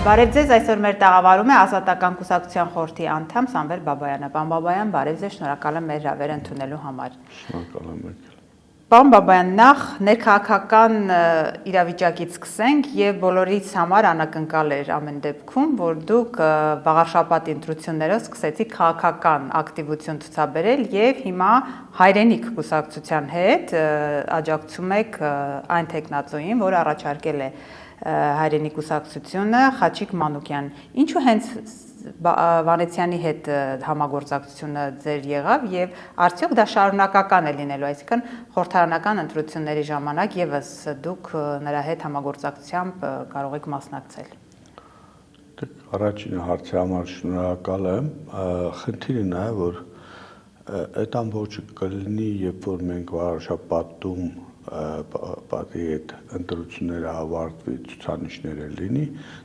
Բարև ձեզ, այսօր մեր տաղավարում է Ազատական կուսակցության խորհրդի անդամ Սամվել Բաբայանը։ Պարոն Բաբայան, բարև ձեզ, շնորհակալ եմ մեր հրավերը ընդունելու համար։ Շնորհակալ եմ եկել։ Պարոն Բաբայան, նախ ներքաղաքական իրավիճակից սկսենք եւ բոլորիս համար անակնկալ էր ամեն դեպքում, որ դուք վաղ շաբաթի ընտրություններով սկսեցիք քաղաքական ակտիվություն ցուցաբերել եւ հիմա Հայրենիք կուսակցության հետ աջակցում եք այն տեխնացուին, որը առաջարկել է Հայրենիք կուսակցությունը Խաչիկ Մանուկյան։ Ինչու հենց Վանեցյանի հետ համագործակցությունը ձեր եղավ եւ արդյոք դա շարունակական է լինելու, այսինքն խորհրդարանական ընտրությունների ժամանակ եւս դուք նրա հետ համագործակցությամբ կարող եք մասնակցել։ Առաջին հարցի համար շնորհակալ եմ։ Խնդիրը նա է, որ այդ ամբողջը կլինի, երբ որ մենք վարաշապատում պատի հետ ընտրությունները ավարտվի, ցուցանիշները լինի,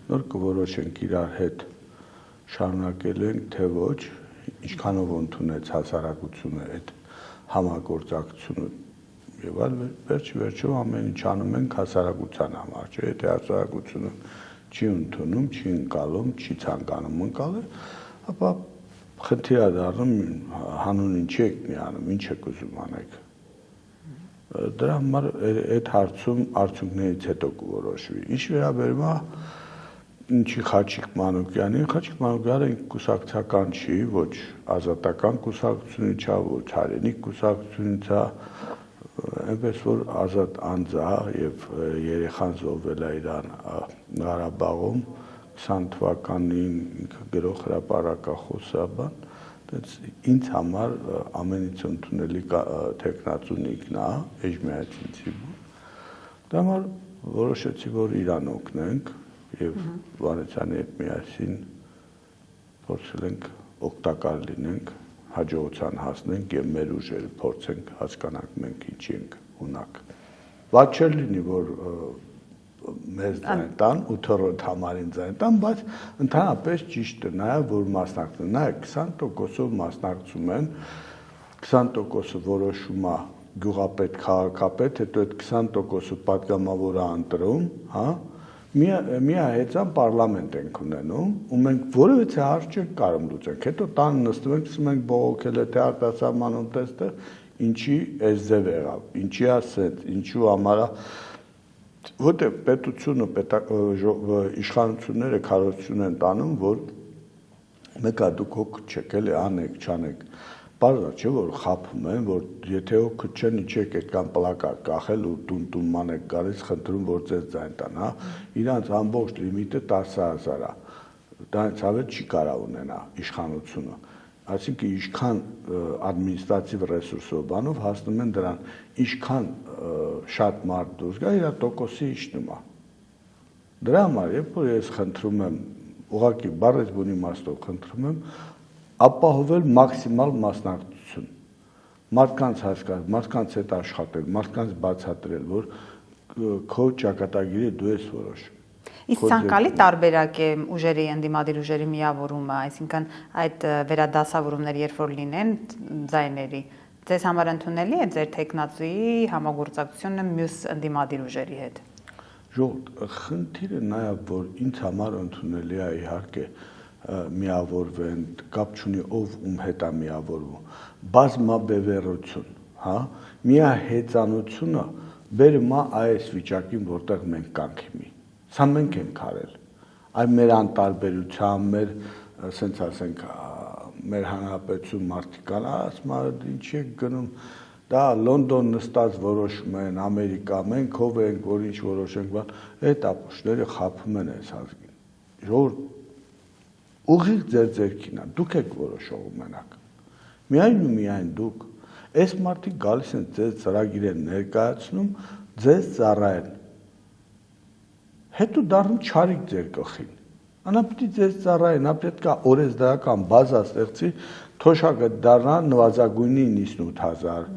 նոր կորոշենք իրար հետ շարունակել ենք, թե ոչ, ինչքանով ընդունեց հասարակությունը այդ համագործակցությունը եւ այլ վերջում ամեն ինչ անում ենք հասարակության համար, չէ՞, եթե հասարակությունը չի ընդունում, չի ընկալում, չի ցանկանում ընկալել, ապա խնդիր է դառնում հանուն ինչի եք միանում, ինչ եք ուզում անեք։ Դրա համար այդ հարցում արդյունքներից հետո կորոշվի։ Ինչ վերաբերում է ինչի Խաչիկ Մանուկյանին, Խաչիկ Մանուկյանը կուսակցական չի, ոչ ազատական կուսակցությունից է, ոչ Հայրենիք կուսակցությունից է, այնպես որ ազատ անձ է եւ երեխան զոհվել է իրան Ղարաբաղում 20 թվականին ինքը գրող հրապարակախոս է, բան, ինձ համար ամենից ընդունելի տեխնացուն ինքն է, Էջմիածինցի։ Դա համար որոշեցի, որ իրան օգնենք եւ Վանեցյանի հետ միասին փորձել ենք օգտակար լինենք, հաջողության հասնենք եւ մեր ուժերը փորձենք հասկանանք մենք ինչի ենք ունակ։ Բայց չէ լինի, որ մեզ ձայն տան, 8-րդ համարին ձայն տան, բայց ընդհանրապես ճիշտ է նաեւ, որ մասնակցեն, նաեւ 20%-ով մասնակցում են, 20%-ը որոշում է գյուղապետ, քաղաքապետ, հետո այդ 20%-ը պատգամավոր է ընտրում, հա, միահեծան պարլամենտ ենք ունենում, ու մենք որևէ հարց չենք կարող լուծենք, հետո տան նստում ենք, սկսում ենք բողոքել, թե արտասահմանում տեստեղ, ինչի այս ձև եղավ, ինչի ասեց, ինչու համար է, որտեղ պետությունը, իշխանությունները քարոզություն են տանում, որ մեկա դուք հոգ չեք, էլի անեք, չանեք, պարզ է, չէ, որ խաբում են, որ եթե հոգ չեն, իչեք այդքան պլակատ կախել ու տուն-տուն եք գալիս, խնդրում, որ ձեզ ձայն տան, հա, իրանց ամբողջ լիմիտը 10,000 է, դրանից ավել չի կարող ունենա իշխանությունը, այսինքն ինչքան ադմինիստրատիվ ռեսուրսով բանով հասնում են դրան, ինչքան շատ մարդ դուրս գա, իր տոկոսի իջնում է, դրա համար, երբ որ ես խնդրում եմ, ուղղակի բառից բուն իմաստով խնդրում եմ, ապահովել մաքսիմալ մասնակցություն, մարդկանց հասկանալ, մարդկանց հետ աշխատել, մարդկանց բացատրել, որ քո ճակատագիրը դու ես որոշում։ Իսկ ցանկալի տարբերակ է ուժերի ընդդիմադիր ուժերի միավորումը, այսինքն այդ վերադասավորումները երբ որ լինեն ձայների, ձեզ համար ընդունելի է ձեր տեխնացուի համագործակցությունը մյուս ընդդիմադիր ուժերի հետ։ Ժողովուրդ, խնդիրը նա է, որ ինձ համար ընդունելի է իհարկե միավորվեն, կապ չունի ով ում հետ է միավորվում, բազմաբևեռություն, հա, միահեծանությունը բերում է այս վիճակին, որտեղ մենք կանք հիմի, սա մենք ենք արել, այ մեր անտարբերությամբ, մեր, ասենց ասենք, մեր հանրապետություն մարդիկ կան, ասում ինչ եք գնում, դա Լոնդոն նստած որոշում են, Ամերիկա, մենք ով ենք, որ ինչ որոշենք, այդ ապուշները խաբում են այս ազգին, ժողովուրդ, ուղիղ ձեր ձեռքին է, դուք եք որոշողը մենակ, միայն ու միայն դուք, այս մարդիկ գալիս են ձեզ ծրագիր են ներկայացնում, ձեզ ծառայեն, հետո դառնում չարիք ձեր գլխին, անա պիտի ձեզ ծառայեն, նա պետք է օրենսդրական բազա ստեղծի, թոշակը դառնա նվազագույնի 98,000,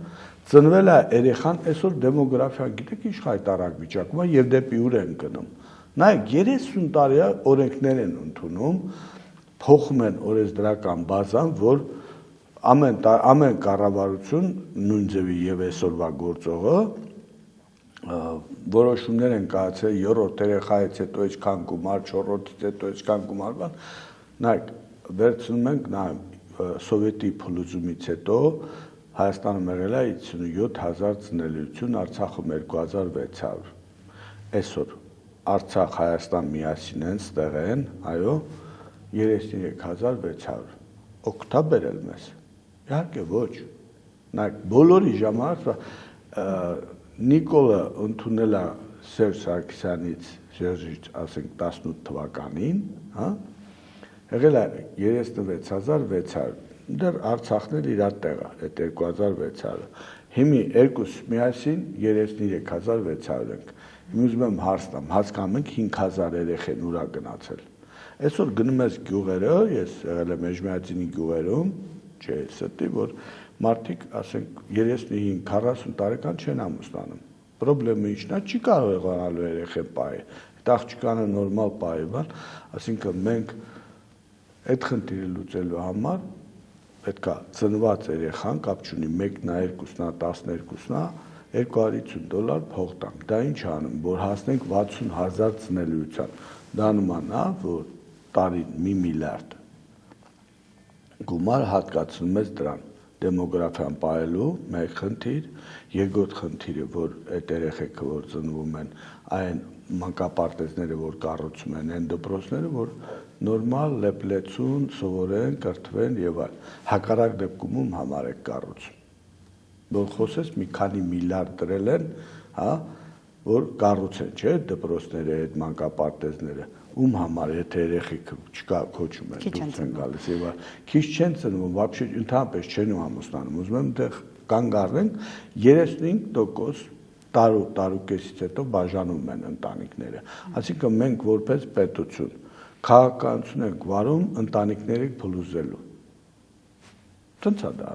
ծնվել է երեխան, այսօր դեմոգրաֆիան գիտեք ինչ խայտարակ վիճակում է եւ դեպի ուր են գնում, նայեք 30 տարի օրենքներ են ընդունում, փոխում են օրենսդրական բազան, որ ամեն կառավարություն նույն ձևի եւ այսօրվա գործողը որոշումներ են կայացել 3-րդ երեխայից հետո ինչքան գումար, 4-րդից հետո ինչքան գումար, բան, նայեք, վերցնում ենք սովետի փլուզումից հետո Հայաստանում եղել է 57,000 ծնելիություն, Արցախում 2,600։ Այսօր Արցախ, Հայաստան միասին են, ստեղ են, այո, 33,600։ Օգտա բերել մեզ։ Իհարկե ոչ։ Նայեք, բոլորի ժամանակ Նիկոլը ընդունել է Սերժ Սարգսյանից, Սերժից, ասենք 18 թվականին, հա, եղել է 36,600, դեռ Արցախն էլ իր տեղը, այդ 2,600-ը։ Հիմի երկուս միասին 33,600 ենք։ Հիմա ուզում եմ հարց տամ, հասկանում եք 5,000 երեխեն ուրա գնացել։ Այսօր գնում ես գյուղերը, ես եղել եմ Էջմիածինի գյուղերում, չէ, ստի, որ մարդիկ, ասենք, 35-40 տարեկան չեն ամուսնանում։ Պրոբլեմը ինչն է, չի կարող եղանալու երեխեն պահի։ Այդ աղջկանը նորմալ պահի, բան, ասինքն մենք այդ խնդիրը լուծելու համար պետք է ծնված երեխան, կապ չունի 1-ն է, 2-ն է, 12-ն է, $250 փող տանք։ Դա ինչ անում, որ հասնենք 60,000 ծնելիության։ Դա նման է, որ տարին 1 միլիարդ գումար հատկացնում ես դրան։ Դեմոգրաֆիան պահելու մեկ խնդիր, երկրորդ խնդիրը, որ այդ երեխեքը, որ ծնվում են, այն մանկապարտեզները, որ կառուցում են, այն դպրոցները, որ նորմալ լեփլեցուն, սովորեն, կրթվեն եւ այլ։ Հակառակ դեպքում ում համար է կառուցում։ Որ խոսես մի քանի միլիարդ դրել են, հա, որ կառուցեն, չէ, դպրոցները, այդ մանկապարտեզները։ Ում համար, եթե երեխեքը չկա քոչում են, դուրս են գալիս եւ այլ։ Քիչ չեն ծնվում, вообще ընդհանրապես չեն ամուսնանում։ Ուզում եմ դեռ կանգ առնենք 35% տարուկեսից հետո բաժանում են ընտանիքները։ Այսինքն մենք որպես պետություն քաղաքականություն ենք վարում ընտանիքների փլուզելու։ Ոնց է դա։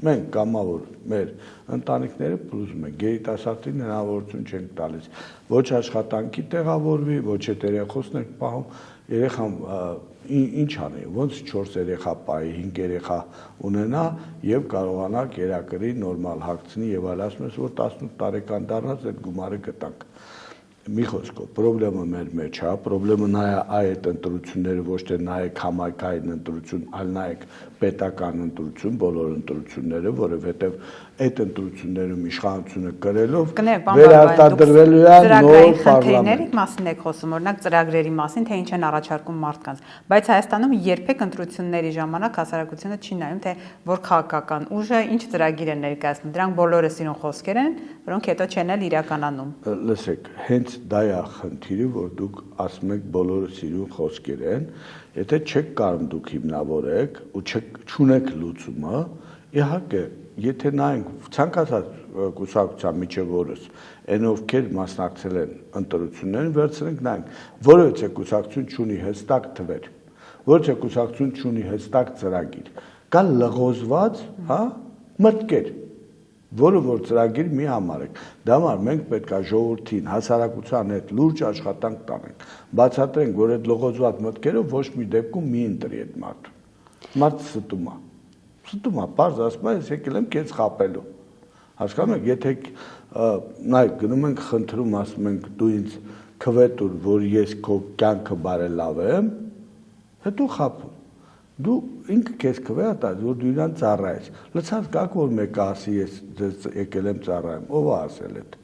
Մենք կամավոր մեր ընտանիքները փլուզում ենք, գերիտասարդին հնարավորություն չենք տալիս, ոչ աշխատանքի տեղավորվի, ոչ այդ երեխոսն ենք պահում, երեխան ինչ անի, ոնց 4 երեխա պահի, 5 երեխա ունենա եւ կարողանա կերակրի նորմալ հագցնի եւ այլ, ասում ես, որ 18 տարեկան դառնած այդ գումարը գտանք։ Մի խոսքով, պրոբլեմը մեր մեջ է, պրոբլեմը նայ այդ ընտրությունները ոչ թե նայեք համայնքային ընտրություն, այլ նայեք պետական ընտրություն, բոլոր ընտրությունները, որովհետև այդ ընտրություններում իշխանությունը կրելով վերարտադրվելու է նոր պարլամենտ։ Մասին եք խոսում, օրինակ ծրագրերի մասին, թե ինչ են առաջարկում մարդկանց, բայց Հայաստանում երբեք ընտրությունների ժամանակ հասարակությունը չի նայում, թե որ քաղաքական ուժը ինչ ծրագիր է ներկայացնում։ Դրանք բոլորը սիրուն խոսքեր են, որոնք հետո չեն էլ իրականանում։ Լսեք, հենց դա է խնդիրը, որ դուք ասում եք բոլորը սիրուն խոսքեր են, եթե չեք կարող դուք հիմնավորեք ու չունեք լուծումը, իհարկե, եթե նայենք ցանկացած կուսակցության միջև օրս, այն ովքեր մասնակցել են ընտրություններին, վերցնենք նայենք, որևէ կուսակցություն չունի հստակ թվեր, որևէ կուսակցություն չունի հստակ ծրագիր, կա լղոզված, հա, մտքեր, որը որ ծրագիր մի համարեք։ Դա համար մենք պետք է ժողովրդին, հասարակության հետ լուրջ աշխատանք տանենք, բացատրենք, որ այդ լղոզված մտքերով ոչ մի դեպքում մի ընտրի այդ մարդը։ Մարդը ստում է։ Ստում է, պարզ ասում է, ես եկել եմ քեզ խաբելու։ Հասկանում եք, եթե նայեք, գնում ենք խնդրում, ասում ենք դու ինձ քվետուր, որ ես քո կյանքը բարելավեմ, հետո խաբում։ Դու ինքը քեզ քվեատած, որ դու իրան ծառայես։ Լցած գաք, որ մեկը ասի, ես ձեզ եկել եմ ծառայեմ, ով է ասել այդ։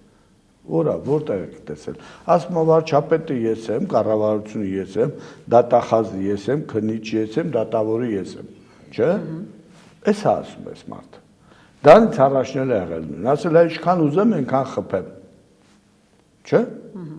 Որա, որտեղ եք տեսել։ Ասում է վարչապետը ես եմ, կառավարությունը ես եմ, դատախազը ես եմ, քննիչ ես եմ, դատավորը ես եմ, չէ՞։ Էս է ասում ես մարդը։ Դրանից առաջնել է եղել նույն, ասել է ինչքան ուզեմ, այնքան խփեմ։ Չէ՞։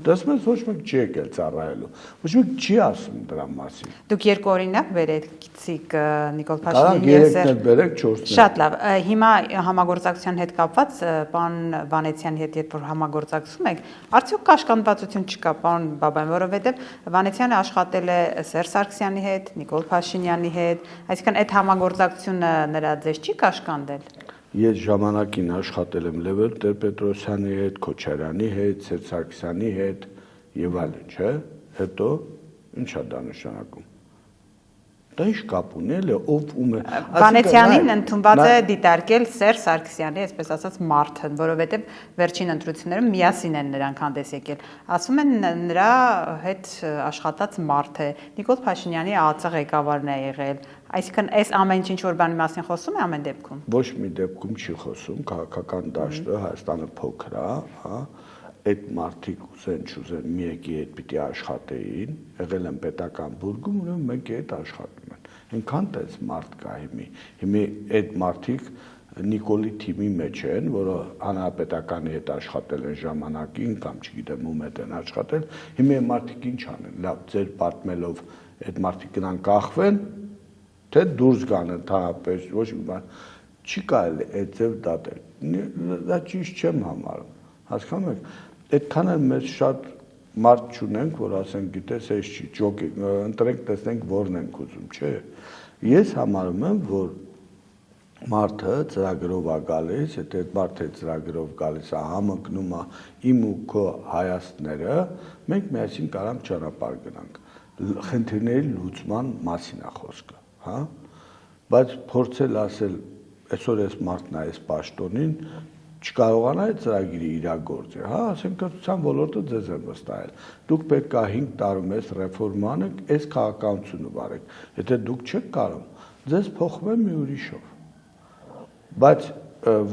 Տեսնում ես ոչ մեկ չի եկել ծառայելու։ Ոչ մեկ չի ասում դրա մասին։ Դուք երկու օրինակ վերեցիք Նիկոլ Փաշինյանի եւ Սերժ վերեք 4-ն։ Շատ լավ։ Հիմա համագործակցության հետ կապված պարոն Վանեցյանի հետ երբ որ համագործակցում եք, արդյոք կաշկանդվածություն չկա պարոն Բաբայան, որովհետեւ Վանեցյանը աշխատել է Սերժ Սարգսյանի հետ, Նիկոլ Փաշինյանի հետ, այսինքն այդ համագործակցությունը նրա ձեզ չի կաշկանդել։ Ես ժամանակին աշխատել եմ Լևոն Տեր-Պետրոսյանի հետ, Քոչարյանի հետ, Սերժ Սարգսյանի հետ եւ այլն, չէ՞։ Հետո ինչ է դա նշանակում։ Դա ինչ կապ ունի, էլի ով ում է։ Վանեցյանին ընդունված է դիտարկել Սերժ Սարգսյանի, այսպես ասած, մարդը, որովհետև վերջին ընտրություններում միասին են նրանք հանդես եկել։ Ասում են նրա հետ աշխատած մարդ է։ Նիկոլ Փաշինյանի ԱԱԾ ղեկավարն է եղել։ Այսինքն այս ամեն ինչ որ բանի մասին խոսում է ամեն դեպքում։ Ոչ մի դեպքում չի խոսում, քաղաքական դաշտը Հայաստանը փոքր է, հա։ Այդ մարդիկ ուզեն չուզեն մեկի հետ պիտի աշխատեին, եղել են պետական բուրգում, ուրեմն մեկի հետ աշխատում են։ Այնքան տես մարդ կա հիմի այդ մարդիկ Նիկոլի թիմի մեջ են, որը հանրապետականի հետ աշխատել են ժամանակին կամ չգիտեմ ում հետ են աշխատել, հիմի այդ մարդիկ ինչ անեն, լավ, ձեր պատմելով այդ մարդիկ գնան կախվեն, թե դուրս գան ընդհանրապես, ոչ մի բան չի կարելի այդ ձև դատել։ Դա ճիշտ չեմ համարում, հասկանում եք, այդքան էլ մեզ շատ մարդ չունենք, որ ասենք, գիտես, այս չի, ջոկի, ընտրենք, տեսնենք որն ենք ուզում, չէ։ Ես համարում եմ, որ մարդը ծրագրով է գալիս, եթե այդ մարդը ծրագրով գալիս է, համընկնում է իմ ու քո հայացքները, մենք միասին կարանք ճանապարհ գնանք։ Խնդիրների լուծման մասին է խոսքը, հա։ Բայց փորձել ասել, այսօր այս մարդն է այս պաշտոնին, չկարողանա այդ ծրագիրը իրագործել, հա, ասենք կրթության ոլորտը ձեզ են վստահել։ Դուք պետք է 5 տարում այս ռեֆորմ անեք, այս քաղաքականությունը վարեք։ Եթե դուք չեք կարող, ձեզ փոխվում է մի ուրիշով։ Բայց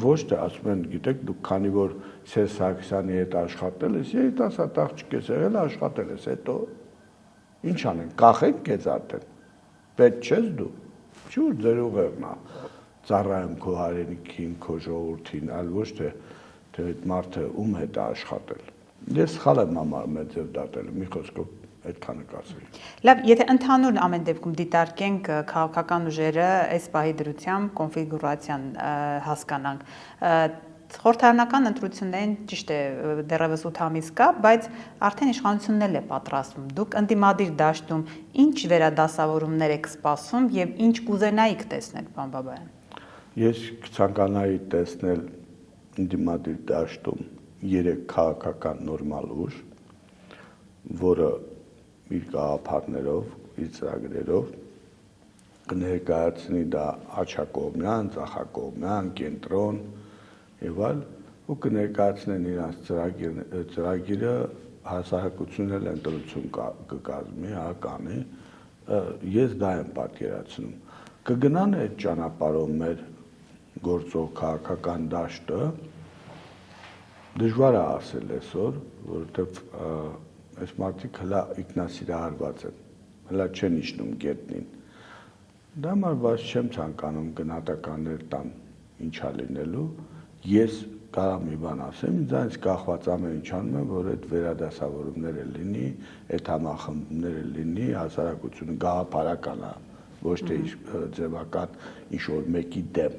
ոչ թե ասում են, գիտեք, դուք քանի որ Սերժ Սարգսյանի հետ աշխատել ես, երիտասարդ աղջիկ ես եղել, աշխատել ես, հետո ինչ անենք, կախենք քեզ արդեն։ Պետք չես դու։ Չուր ձեր ուղերն է։ Ծառայում քո հայրենիքին, քո ժողովրդին, այլ ոչ թե այդ մարդը ում հետ է աշխատել։ Ես սխալ եմ համարում այդ ձև դատելը, մի խոսքով այդքանը կասեի։ Լավ, եթե ընդհանուր ամեն դեպքում դիտարկենք քաղաքական ուժերը այս պահի դրությամբ կոնֆիգուրացիան հասկանանք, խորհրդարանական ընտրություններին ճիշտ է դեռևս 8 ամիս կա, բայց արդեն իշխանությունն էլ է պատրաստվում։ Դուք ընդդիմադիր դաշտում ինչ վերադասավորումներ եք սպասում եւ ինչ կուզենայիք տեսնել, պարոն Բաբայան։ Ես կցանկանայի տեսնել ընդդիմադիր դաշտում 3 քաղաքական նորմալ ուժ, որը իր գաղափարներով, իր ծրագրերով կներկայացնի դա աջակողմյան, ձախակողմյան, կենտրոն եւ այլ, ու կներկայացնեն իրենց ծրագիրը հասարակությունն էլ ընտրություն կկազմի, հա, կանի, ես դա եմ պատկերացնում։ Կգնան այդ ճանապարհով մեր գործող քաղաքական դաշտը, դժվար է ասել այսօր, որովհետև այս մարդիկ հլա ինքնասիրահարված են, հլա չեն իջնում գետնին։ Դա համար բայց չեմ ցանկանում գնահատականներ տամ ինչա լինելու, ես կարող մի բան ասեմ, ինձանից կախված ամեն ինչ անում եմ, որ այդ վերադասավորումները լինի, այդ համախմբները լինի, հասարակությունը գաղափարական է, ոչ թե ձևական ինչ-որ մեկի դեմ,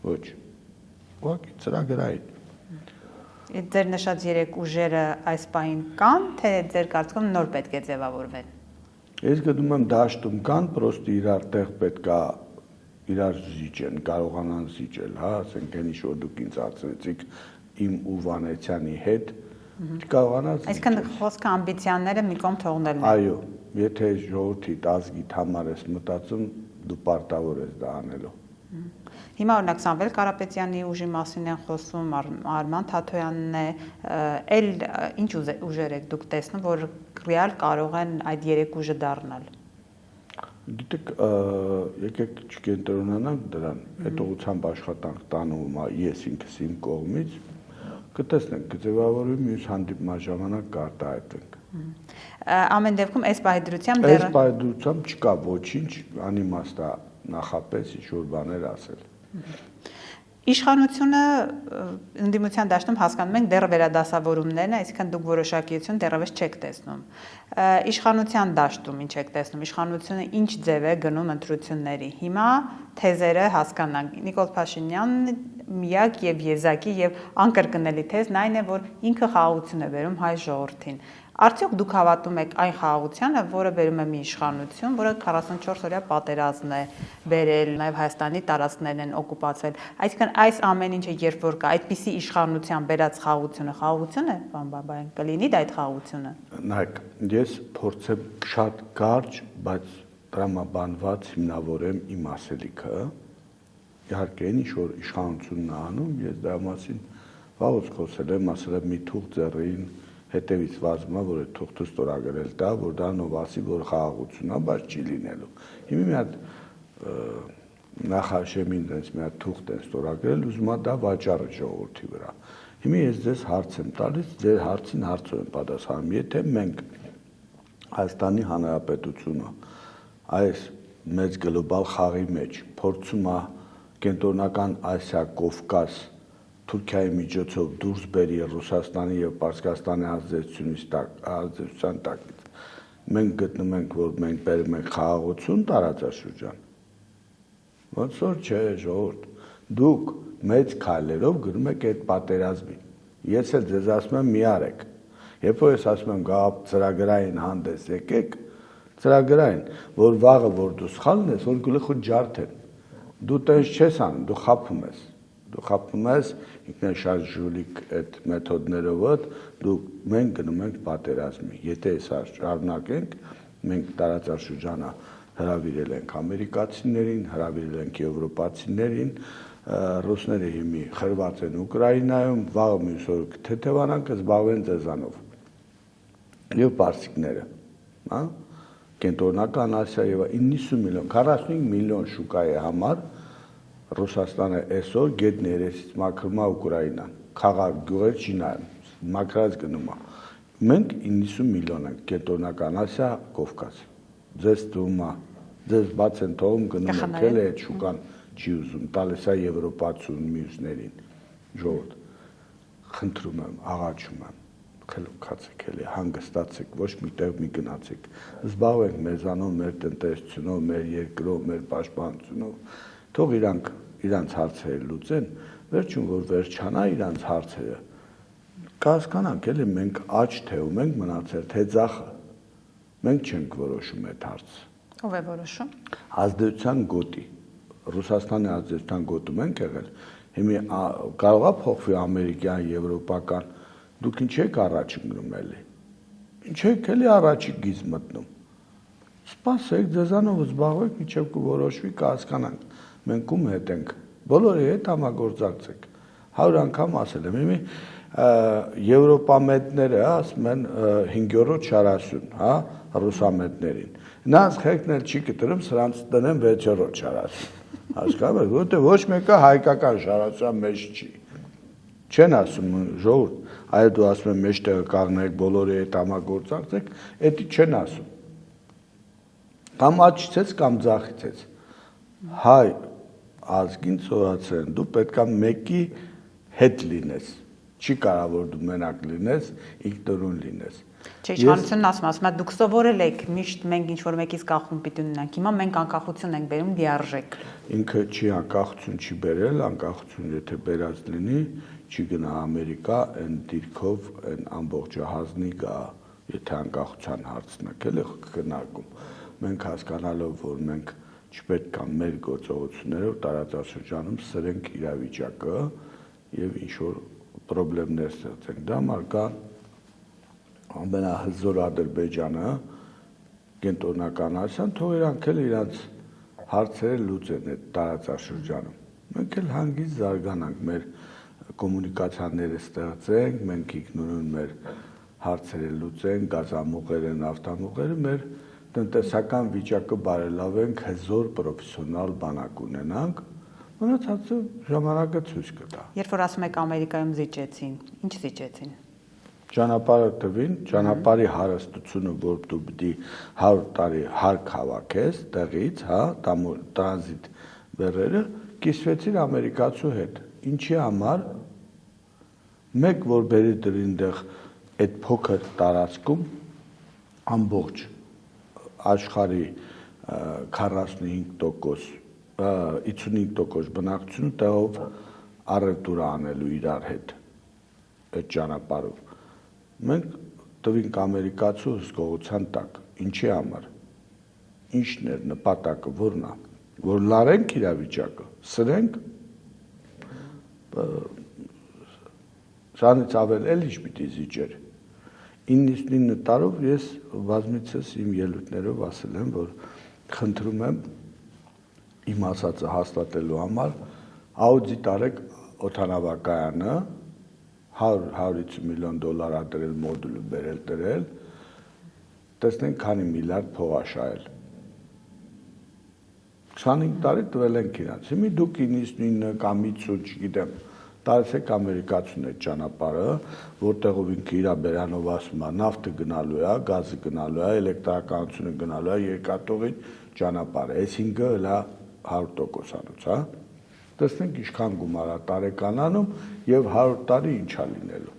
ոչ, ուղղակի ծրագրային։ Ձեր նշած 3 ուժերը այս պահին կան, թե ձեր կարծիքով նոր պետք է ձևավորվեն։ Ես գտնում եմ դաշտում կան, պրոստի իրար տեղ պետք է իրար զիջեն, կարողանան զիջել, հա, ասենք այն ինչ որ դուք ինձ ասացիք իմ ու Վանեցյանի հետ, չկարողանաց։ Այսինքն խոսքը ամբիցիաները մի կողմ թողնելն է։ Այո, եթե ժողովրդի ազգիդ համար ես մտածում, դու պարտավոր ես դա անելու։ Հիմա օրինակ Սամվել Կարապետյանի ուժի մասին են խոսում, Արման Թաթոյանն է, էլ ինչ ուժեր եք դուք տեսնում, որ ռեալ կարող են այդ 3 ուժը դառնալ։ Գիտեք, եկեք չկենտրոնանանք դրան, այդ ուղղությամբ աշխատանք տանում ես ինքս իմ կողմից, կտեսնենք, կձևավորվի մյուս հանդիպման ժամանակ կարտահայտենք։ Ամեն դեպքում այս պահի Այս պահի չկա ոչինչ անիմաստ է նախապես ինչ-որ բաներ ասել։ Իշխանությունը ընդդիմության դաշտում հասկանում ենք դեռ վերադասավորումներն, այսինքն դուք որոշակիություն դեռևս չեք տեսնում։ Իշխանության դաշտում ինչ եք տեսնում, իշխանությունը ինչ ձև է գնում ընտրությունների։ Հիմա թեզերը հասկանանք։ Նիկոլ Փաշինյանն միակ եւ եզակի եւ անկրկնելի թեզն այն է, որ ինքը խաղաղություն է բերում հայ ժողովրդին։ Արդյոք դուք հավատում եք այն խաղաղությանը, որը բերում է մի իշխանություն, որը 44 օրյա պատերազմ է բերել, նաև Հայաստանի տարածքներն են օկուպացվել։ Այսինքն այս ամեն ինչը երբ որ կա, այդպիսի իշխանության բերած խաղաղություն է, պարոն Բաբայան, կլինի դա այդ խաղաղությունը։ Նայեք, ես փորձեմ շատ կարճ, բայց տրամաբանված հիմնավորեմ իմ ասելիքը, իհարկե ինչ որ իշխանությունն անում, ես դրա մասին վաղուց խոսել եմ, ասել եմ մի թուղթ ձեռին հետևից վազում է, որ այդ թուղթը ստորագրել տա, որ դա նովասի, որ խաղաղություն է, բայց չի լինելու։ Հիմա մի հատ նախաշեմին դրանց մի հատ թուղթ են ստորագրել, ուզում է դա վաճառը ժողովրդի վրա։ Հիմա ես ձեզ հարց եմ տալիս, ձեր հարցին հարցով եմ պատասխանում, եթե մենք Հայաստանի Հանրապետությունը այս մեծ գլոբալ խաղի մեջ փորձում է կենտրոնական Ասիա, Կովկաս, Թուրքիայի միջոցով դուրս բերի Ռուսաստանի եւ Պարսկաստանի ազդեցության տակից, մենք գտնում ենք, որ մենք բերում ենք խաղաղություն տարածաշրջան։ Ոնց որ չէ, ժողովուրդ, դուք մեծ քայլերով գնում եք այդ պատերազմին։ Ես էլ ձեզ ասում եմ մի արեք։ Երբ որ ես ասում եմ գա ծրագրային հանդես եկեք, ծրագրային, որ վաղը որ դու սխալ ես, որ գլուխդ ջարդեն։ Դու տենց չես անում, դու խափում ես։ Դու խափում ես ինքնաշարժ ժուլիկ այդ մեթոդներով, մենք գնում ենք պատերազմի։ Եթե սա շարունակենք, մենք տարածաշրջանը հրավիրել ենք ամերիկացիներին, հրավիրել ենք եվրոպացիներին, ռուսները հիմի խրված են Ուկրաինայում, վաղը մյուս օրը թեթևանան կզբաղվեն ձեզանով։ Եվ պարսիկները, հա, կենտրոնական Ասիա եւ 90 միլիոն, 45 միլիոն շուկայի համար Ռուսաստանը այսօր գետն երեսից մաքրում է Ուկրաինան, խաղաղ գյուղեր չի նայում, մաքրած գնում է։ Մենք 90 միլիոն ենք կենտրոնական Ասիա, Կովկաս։ Ձեզ թվում է, ձեզ բաց են թողում գնում եք, էլ այդ շուկան չի ուզում, տալիս է եվրոպացուն մյուսներին։ Ժողովուրդ, խնդրում եմ, աղաչում եմ, քացեք էլի, հանգստացեք, ոչ միտեղ մի գնացեք։ Զբաղվենք մեզանով, մեր տնտեսությունով, մեր երկրով, մեր պաշտպանությունով։ Թող իրանց հարցերը լուծեն, վերջում որ վերջանա իրանց հարցերը։ Կհասկանանք էլի մենք աճ թեում ենք մնացել, թե ձախը։ Մենք չենք որոշում այդ հարցը։ Ո՞վ է որոշում։ Ազդեցության գոտի։ Ռուսաստանի ազդեցության գոտում ենք եղել։ Հիմա կարող է փոխվի ամերիկյան, եվրոպական, դուք ինչ եք առաջ ընկնում էլի։ Ինչ եք էլի առաջի գիծ մտնում։ Սպասեք, ձեզանով զբաղվեք, մինչև կորոշվի, կհասկանանք։ Մենք ում հետ ենք, բոլորի հետ համագործակցեք։ 100 անգամ ասել եմ, հիմա եվրոպամետները ասում են 5-րդ շարասյուն, հա, ռուսամետներին։ Նրանց խելքն էլ չի գտնում, սրանց տնեն 6-րդ շարասյուն։ Հասկանում եք, որտեղ ոչ մեկը հայկական շարասյուն մեջ չի։ Չեն ասում ժողովուրդ, այո դու ասում ես մեջտեղը կանգնեք, բոլորի հետ համագործակցեք, դա չեն ասում։ Կամ աճիցեց, կամ ձախիցեց։ Հայ ազգին ծորացրեն, դու պետքա մեկի հետ լինես, չի կարող որ դու մենակ լինես, ինքնուրույն լինես։ Չէ, իշխանությունն ասում է, դուք սովորել եք, միշտ մենք ինչ-որ մեկից կախում պիտի ունենանք, հիմա մենք անկախություն ենք բերում լիարժեք։ Ինքը չի անկախություն չի բերել, անկախություն եթե բերած լինի, չի գնա Ամերիկա, այն դիրքով, այն ամբողջ հազնի գա, եթե անկախության հարցն է, էլի քննարկում։ Մենք հասկանալով, որ մենք չպետք է մեր գործողություններով տարածաշրջանում սրենք իրավիճակը եւ ինչ որ խնդիրներ ստեղծենք։ Դա համար կա ամենահզոր Ադրբեջանը, կենտրոնական Ասիան, թող իրանք էլ իրանց հարցերը լուծեն այդ տարածաշրջանում։ Մենք էլ հանգիստ զարգանանք, մեր կոմունիկացիաները ստեղծենք, մենք ինքնուրույն մեր հարցերը լուծենք, գազամուղերը, նավթամուղերը, մեր տնտեսական վիճակը բարելավենք, հզոր պրոֆեսիոնալ բանակ ունենանք, մնացածը ժամանակը ցույց կտա։ Երբ որ ասում եք Ամերիկայում զիջեցին, ինչ զիջեցին։ Ճանապարհը տվին, ճանապարհի հարստությունը, որ դու պիտի 100 տարի հարկ հավաքես տեղից, հա, տրանզիտ բեռերը, կիսվեցին ամերիկացու հետ։ Ինչի համար։ Մեկ որ բերի դրինտեղ այդ փոքր տարածքում ամբողջ աշխարհի 45%, 55% բնակչությունը տեղով առևտուր անելու իրար հետ այդ ճանապարհով։ Մենք տվինք ամերիկացու հսկողության տակ։ Ինչի համար։ Ինչն էր նպատակը, որն է, որ լարենք իրավիճակը, սրենք, սրանից ավել էլ ինչ պիտի զիջեր։ 99 տարով ես բազմիցս իմ ելույթներով ասել եմ, որ խնդրում եմ իմ ասածը հաստատելու համար աուդիտ արեք օդանավակայանը 100-150 միլիոն դոլար ա դրել մոդուլը բերել դրել տեսնենք քանի միլիարդ փող ա շահել 25 տարի տվել ենք իրանց հիմա դուք 99 կամ 50 չգիտեմ տարեցեք ամերիկացուն այդ ճանապարհը որտեղով ինքը իր բերանով ասում է նավթը գնալու է գազը գնալու է էլեկտրականությունը գնալու է երկաթուղին ճանապարհը այս 5-ը հլա 100%-անոց հա տեսնենք ինչքան գումար է տարեկանանում եւ 100 տարի ինչ է լինելու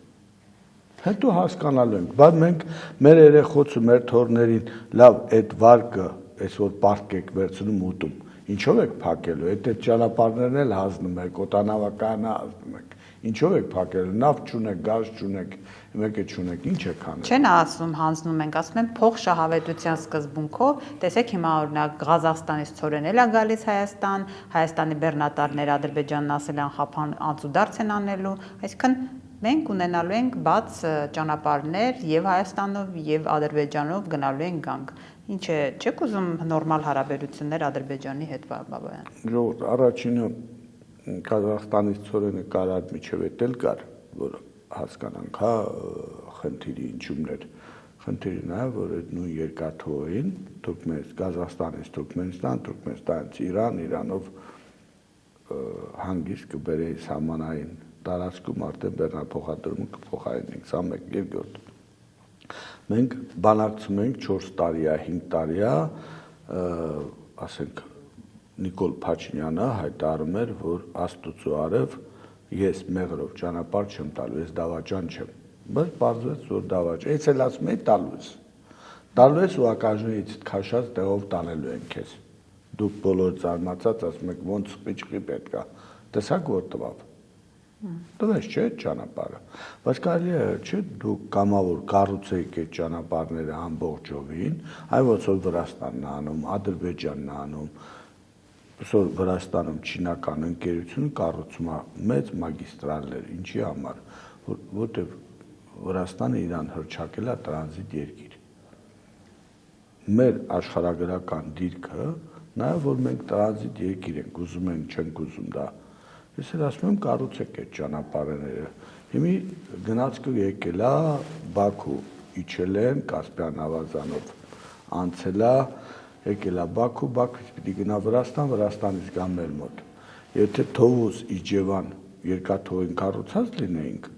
հետո հասկանալու ենք բայց մենք մեր երեխոց ու մեր թորներին լավ այդ վարկը այսօր պարտք եք վերցնում ուտում ինչով եք փակելու այդ ճանապարհներն էլ հանձնում եք օտանավակայանը հանձնում եք ինչով եք փակելու նավթ չունեք գազ չունեք մեկը չունեք ինչ եք անում Չեն ասում հանձնում ենք ասում են փող շահավետության սկզբունքով տեսեք հիմա օրինակ Ղազախստանից ծորեն էլ է գալիս Հայաստան Հայաստանի բեռնատարներ Ադրբեջանն ասել են խափան անցուդարձ են անելու այսինքն մենք ունենալու ենք բաց ճանապարհներ եւ Հայաստանով եւ Ադրբեջանով գնալու են գանք Ինչ է, չեք ուզում նորմալ հարաբերություններ Ադրբեջանի հետ Բաբայան։ Ժողովուրդ, առաջինը Ղազախստանից ծորենը կարար միջև էլ կար, որ հասկանանք, հա, խնդիրի ինչումներ։ Խնդիրը նա է, որ այդ նույն երկաթուղին Ղազախստանից Թուրքմենստան, Թուրքմենստանից Իրան, Իրանով հանգիստ կբերեի սահմանային տարածքում արդեն բեռնափոխադրումը կփոխարինենք, սա մեկ, երկրորդ։ Մենք բանակցում ենք 4 տարի է, 5 տարի է, ասենք Նիկոլ Փաշինյանը հայտարարում էր, որ Աստուծո արև ես մեղրով ճանապարհ չեմ տալու, ես դավաճան չեմ, բայց պարզվեց, որ դավաճան, ես էլ ասում եմ տալու ես ու ակաժներից քաշած տեղով տանելու են քեզ։ Դուք բոլոր զարմացած ասում եք ոնց խիճխի պետք է, տեսակ որ տվավ։ Տվեց չէ ճանապարհը, բայց կարելի է չէ դուք կամավոր կառուցեիք այդ ճանապարհները ամբողջովին, այ ոնց որ Վրաստանն է անում, Ադրբեջանն է անում, այսօր Վրաստանում չինական ընկերություն կառուցում է մեծ մագիստրալներ, ինչի համար, որտեղ Վրաստանը իրան հռչակել է տրանզիտ երկիր։ Մեր աշխարհագրական դիրքը նա որ մենք տրանզիտ երկիր ենք, ուզում ենք, չենք ուզում դա Ես էլ ասում եմ կառուցեք այդ ճանապարհները։ Հիմի գնացքը եկել է Բաքու, իջել են Կասպյան ավազանով, անցել է, եկել է Բաքու, Բաքուից պիտի գնա Վրաստան, Վրաստանից գա մեր մոտ։ Եթե Թովուզ, Իջևան երկաթուղին կառուցած լինեինք,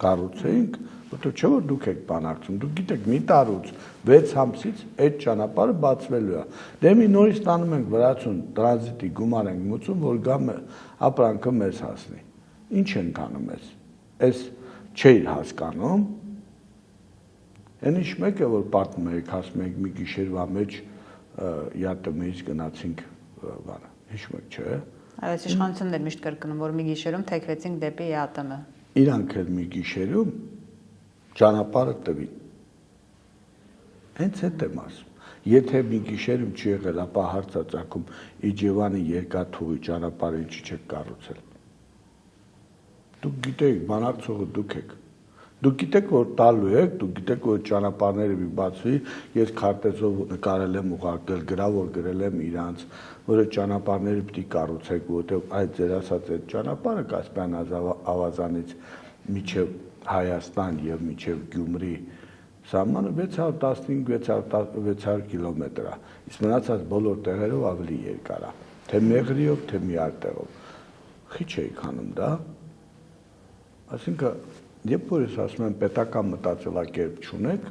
կառուցեինք, որտեղ չէ որ դուք եք բանակցում, դուք գիտեք մի տարուց 6 ամսից այդ ճանապարհը բացվելու է։ Դե մի նորից տանում ենք վրացուն տրանզիտի գումար ենք մուծում, որ գա ապրանքը մեզ հասնի։ Ինչ ենք անում ես։ Այս չէր հասկանում։ Այն ինչ մեկը որ պատմում եք, ասում եք մի գիշերվա մեջ ԵԱՏՄ-ից գնացինք բանը։ Հիշում եք, չէ՞։ Այս իշխանությունն էլ միշտ կրկնում, որ մի գիշերում թեքվեցինք դեպի ԵԱՏՄ։ Իրանք էլ մի գիշերում ճանապարհը տվին։ Հենց այդ եմ ասում։ Եթե մի գիշերում չի եղել, ապա հարցածակում Իջևանի երկաթուղի ճանապարհը ինչի չեք կառուցել։ Դուք գիտեք, բանակցողը դուք եք։ Դուք գիտեք, որ տալու եք, դուք գիտեք, որ ճանապարհները մի բացվի, ես քարտեզով նկարել եմ ուղարկել, գրավոր գրել եմ իրանց, որ այդ ճանապարհները պիտի կառուցեք, որովհետև այդ ձեր ասած այդ ճանապարհը Կասպյան ավազանից միջև Հայաստան եւ միջև Գյումրի սահմանը 615-600 կիլոմետր է, իսկ մնացած բոլոր տեղերով ավելի երկար է, թե մեղրիով, թե մի այլ տեղով։ Խիչ էիք անում դա։ Այսինքն Երբ որ ես ասում եմ պետական մտածելակերպ չունեք,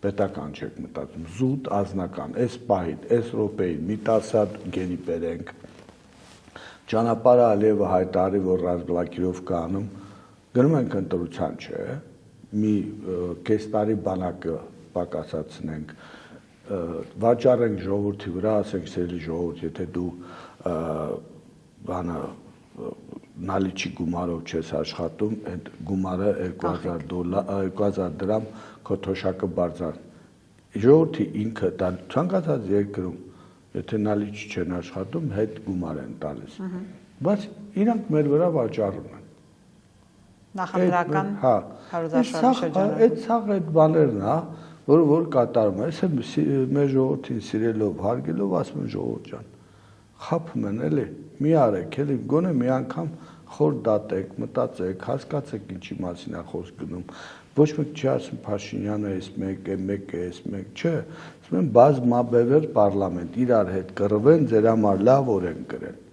պետական չեք մտածում, զուտ ազնական, այս պահին, այս րոպեին, մի 10 հատ գերի բերենք, ճանապարհը Ալիևը հայտարարի, որ ռազմավարքիրովկա անում, գնում ենք ընտրության, չէ՞, մի կես տարի բանակը պակասացնենք, վաճառենք ժողովրդի վրա, ասենք սիրելի ժողովուրդ, եթե դու բանը նալիչի գումարով չես աշխատում, այդ գումարը 2000 դրամ քո թոշակը բարձր։ Ժողովրդի ինքը ցանկացած երկրում, եթե նալիչի չեն աշխատում, հետ գումար են տալիս։ Բայց իրանք մեր վրա վաճառում են։ Նախընտրական հարուզարշավի շրջանում։ Այդ ցավ այդ բաներն է, որ կատարում է, ես մեր ժողովրդին սիրելով, հարգելով ասում եմ ժողովուրդ ջան, խափում են էլի, մի արեք, էլի գոնե մի անգամ խորդատեք, մտածեք, հասկացեք ինչի մասին է խոսք գնում։ Ոչ մեկ չի ասում Փաշինյանը էս մեկ է, մեկը էս մեկ, չէ, ասում են բազմաբևեր պարլամենտ, իրար հետ կռվեն, ձեր համար լավ օրենք գրեն։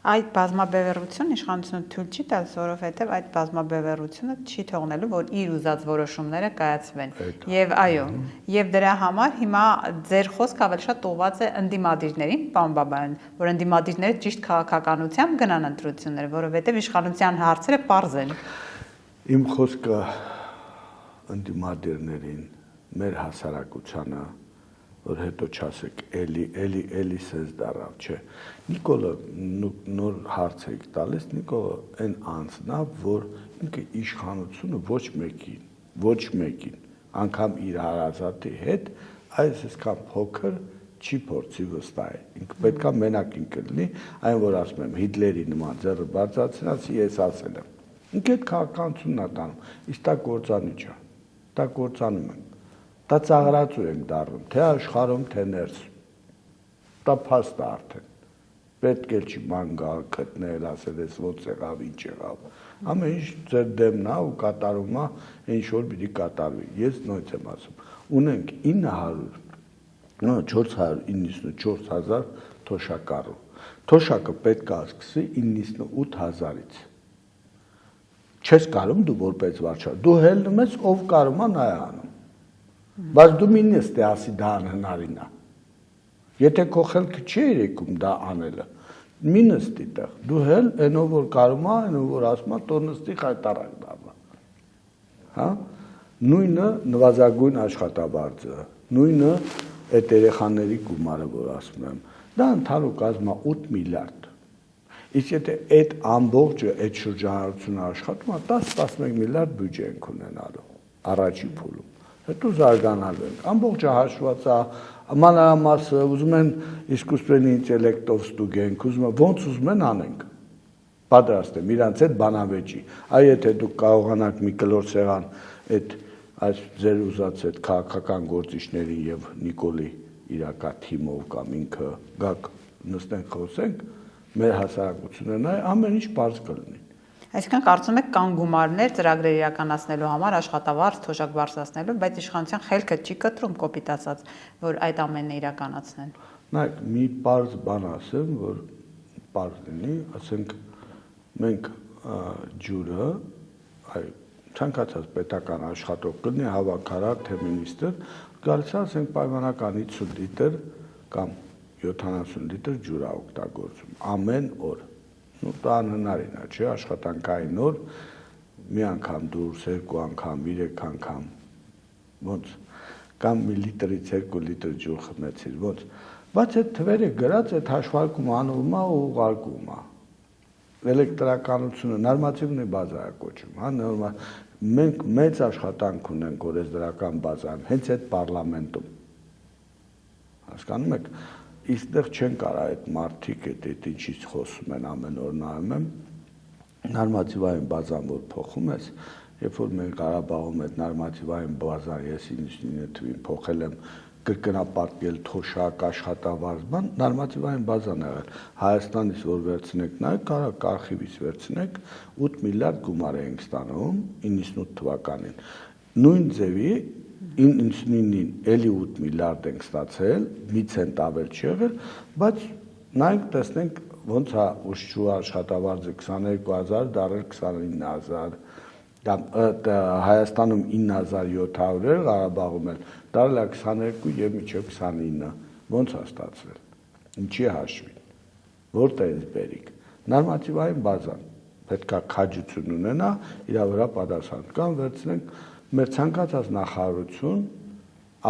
Այդ բազմաբևեռությունը իշխանությունը թույլ չի տալիս, որովհետև այդ բազմաբևեռությունը չի թողնելու, որ իր ուզած որոշումները կայացվեն։ Եվ այո, եւ դրա համար հիմա ձեր խոսքը ավելի շատ ուղղված է ընդդիմադիրներին, պարոն Բաբայան, որ ընդդիմադիրները ճիշտ քաղաքականությամբ գնան ընտրությունները, որովհետև իշխանության հարցերը պարզ են։ Իմ խոսքը ընդդիմադիրներին, մեր հասարակությանը, որ հետո չասեք, էլի սենց դարավ, չէ։ Նիկոլը նոր հարց եք տալիս, Նիկոլը այն անձն է, որ ինքը իշխանությունը ոչ մեկին, անգամ իր հարազատի հետ, այսքան փոքր չի փորձի վստահել։ Ինքը պետքա մենակ ինքը լինի, այն որ ասում եմ Հիտլերի նման ձեռը բարձրացնած ես ասել եմ։ Ինքը այդ քաղաքականությունն է տանում, իսկ դա կործանիչ է, դա կործանում ենք։ Դա ծաղրացու ենք դառնում, թե աշխարհում, թե ներսում։ Դա փաստ է արդեն։ Պետք է չի ման գալ, գտնել, ասել ես ոնց եղավ, ինչ եղավ։ Ամեն ինչ ձեր դեմն է ու կատարում է, ինչ որ պիտի կատարվի։ Ես նույնց եմ ասում։ Ունենք 494,000 թոշակառու։ Թոշակը պետք է սկսի 98,000-ից։ Չես կարում դու որպես վարչապետ, դու հելնում ես ով կարում է նա է անում։ Բայց դու մի նստի ասի դա անհնարին է։ Եթե քո խելքը չի երեքում դա անելը, մի նստի տեղ, դու հել այնով որ կարում է, այնով որ ասում է, տոր նստի խայտարակ դառնա։ Հա? Նույնը նվազագույն աշխատավարձը, նույնը այդ երեխաների գումարը, որ ասում եմ, դա ընդհանուր կազմա 8 միլիարդ։ Իսկ եթե այդ ամբողջը այդ շրջանառությունը աշխատում է, 10-11 միլիարդ բյուջե ենք ունենալու առաջի փուլում։ Հետո զարգանալու ենք, ամբողջը հաշված է, մանրամասը ուզում են իսկուսственный ինտելեկտով ստուգենք, ոնց ուզում են անենք, պատրաստ եմ իրանց այդ բանավեճի, այ եթե դուք կարողանաք մի կլոր սեղան այս ձեր ուզած այդ քաղաքական գործիչների և Նիկոլի իրակա թիմով կամ ինքը գաք նստենք խոսենք, մեր հասարակությունը ամեն ինչ պարզ կլինի։ Այսինքն կարծում եք կան գումարներ ծրագրեր իրականացնելու համար աշխատավարձ, թոշակ բարձրացնելու, բայց իշխանության խելքը չի կտրում կոպիտ ասած, որ այդ ամենը իրականացնեն։ Նայեք, մի պարզ բան ասեմ, որ պարզ լինի, ասենք մենք ջուրը, ցանկացած պետական աշխատող կլինի հավաքարար թե մինիստրը, գալիս է ասենք պայմանական 50 լիտր կամ 70 լիտր ջուր է օգտագործում ամեն օր։ Նու դա անհնարին է, չէ, աշխատանքային օր մի անգամ դուրս, երկու անգամ, 3 անգամ, ոնց, կամ մի լիտրից 2 լիտր ջուր խմեցիր, ոնց, բայց այդ թվերը գրած, այդ հաշվարկումը անվում է ու ուղարկում է։ Էլեկտրականությունը նորմատիվնի բազա է կոչում, հա, մենք մեծ աշխատանք ունենք օրենսդրական բազայում, հենց այդ պարլամենտում, հասկանում եք, իստեղ չեն կարա այդ մարդիկ այդ ինչից խոսում են ամեն օր նայում եմ, նորմատիվային բազան, որ փոխում ես, երբ որ մենք Ղարաբաղում այդ նորմատիվային բազան ես 99 թվին փոխել եմ կրկնապատկել թոշակ աշխատավարձ, նորմատիվային բազան եղել, Հայաստանից որ վերցնեք նայեք, կարա արխիվից վերցնեք 8 միլիարդ գումար էինք ստանում 98 թվականին, նույն ձևի 99-ին էլի 8 միլիարդ ենք ստացել, մի ցենտ ավել չի եղել, բայց նայենք տեսնենք ոնց է ուշչու աշխատավարձը 22,000 դառել 29,000, կամ Հայաստանում 9,700 էր, Ղարաբաղում էլ դառել է 22 եւ մինչեւ 29, ոնց է ստացվել, ինչի հաշվին, որտեղից բերիկ, նորմատիվային բազան, պետք է քաջություն ունենա, իր վրա պատասխան կամ վերցնենք մեր ցանկացած նախարարություն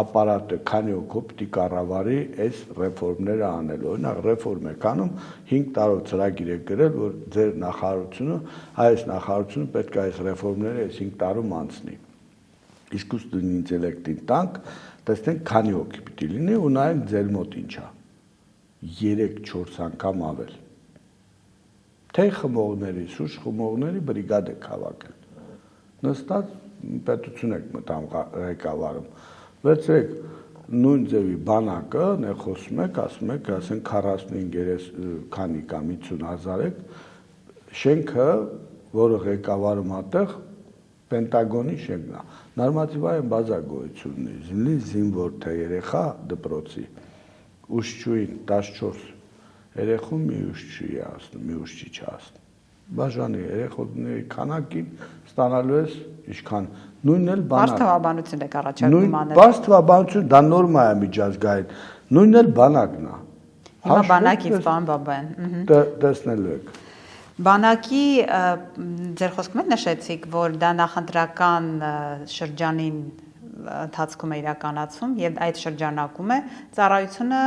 ապարատը քանի օգու պիտի կառավարի այս ռեֆորմները անելու։ Օրինակ ռեֆորմ եք անում 5 տարով ծրագիր եք գրել, որ ձեր նախարարությունը, այս նախարարությունը պետք է այս ռեֆորմները այս 5 տարում անցնի։ Իսկուսственный ինտելեկտին տանք, տեսնենք քանի օգի պիտի լինի ու նայենք ձեր մոտ ինչ է։ 3-4 անգամ ավել։ Թե խմողների, սուշ խմողների բրիգադ եք հավաքել։ Նստած պետություն եք մտամ ղեկավարում, Վերցրեք նույն ձևի բանակը, խոսում եք, ասում եք, ասենք 45-30 քանի կամ 50 հազար եք, շենքը, որը ղեկավարում ատեղ, Պենտագոնի շենքն է։ Նորմատիվային բազա գոյություն ունի, զինվոր թե երեխա դպրոցի, ուշչուին 14 երեխուն մի ուշչի է ասնում, մի ուշչի չի ասնում։ Բաժանի երեխաների քանակին ստանալու ես ինչքան նույնն էլ բանակ։ Բարձ թվաբանություն եք առաջարկում անել։ Բարձ թվաբանություն դա նորմա է միջազգային։ Նույնն էլ բանակն է։ Հիմա բանակից պարոն Բաբայան։ Տեսնելու եք։ Բանակի ձեր խոսքում նշեցիք, որ դա նախընտրական շրջանին ընթացքում է իրականացում եւ այդ շրջանակում է ծառայությունը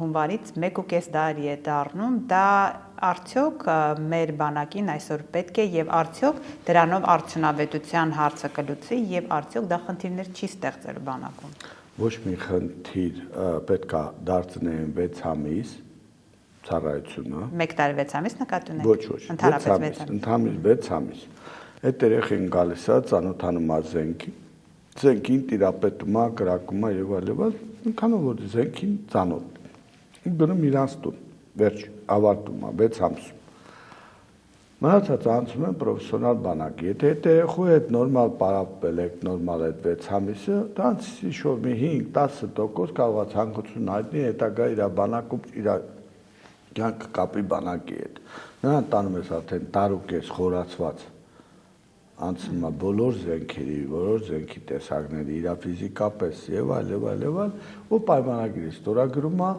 հունվարից 1.5 տարի է դառնում, դա արդյոք մեր բանակին այսօր պետք է եւ արդյոք դրանով արդյունավետության հարցը կլուծի եւ արդյոք դա խնդիրներ չի ստեղծելու բանակում։ Ոչ մի խնդիր պետքա դարձնեն 6 ամիս ծառայությունը։ 1 տարի 6 ամիս նկատի ունեք։ Ոչ, ընդհանրապես 6 ամիս։ Այդ երեխին գալիս է ծանոթանում է զենքին տիրապետում է, կրակում է եւ այլն, այնքանով որ զենքին ծանոթ։ Գնում իրանց տուն, վերջ ավարտում է 6 ամսում։ Մնացած անցում են պրոֆեսիոնալ բանակի։ Եթե այդ երեխու հետ նորմալ պարապել եք, նորմալ այդ 6 ամիսը, դրանց շոր մի 5-10% կարող է ցանկություն հայտնի հետագա իր բանակում իր կյանքը կապի բանակի հետ։ Նրան տանում ես արդեն տարուկես խորացված անցնում է բոլոր զենքի տեսակների, իր ֆիզիկապես եւ այլ, ու պայմանագրի ստորագրում է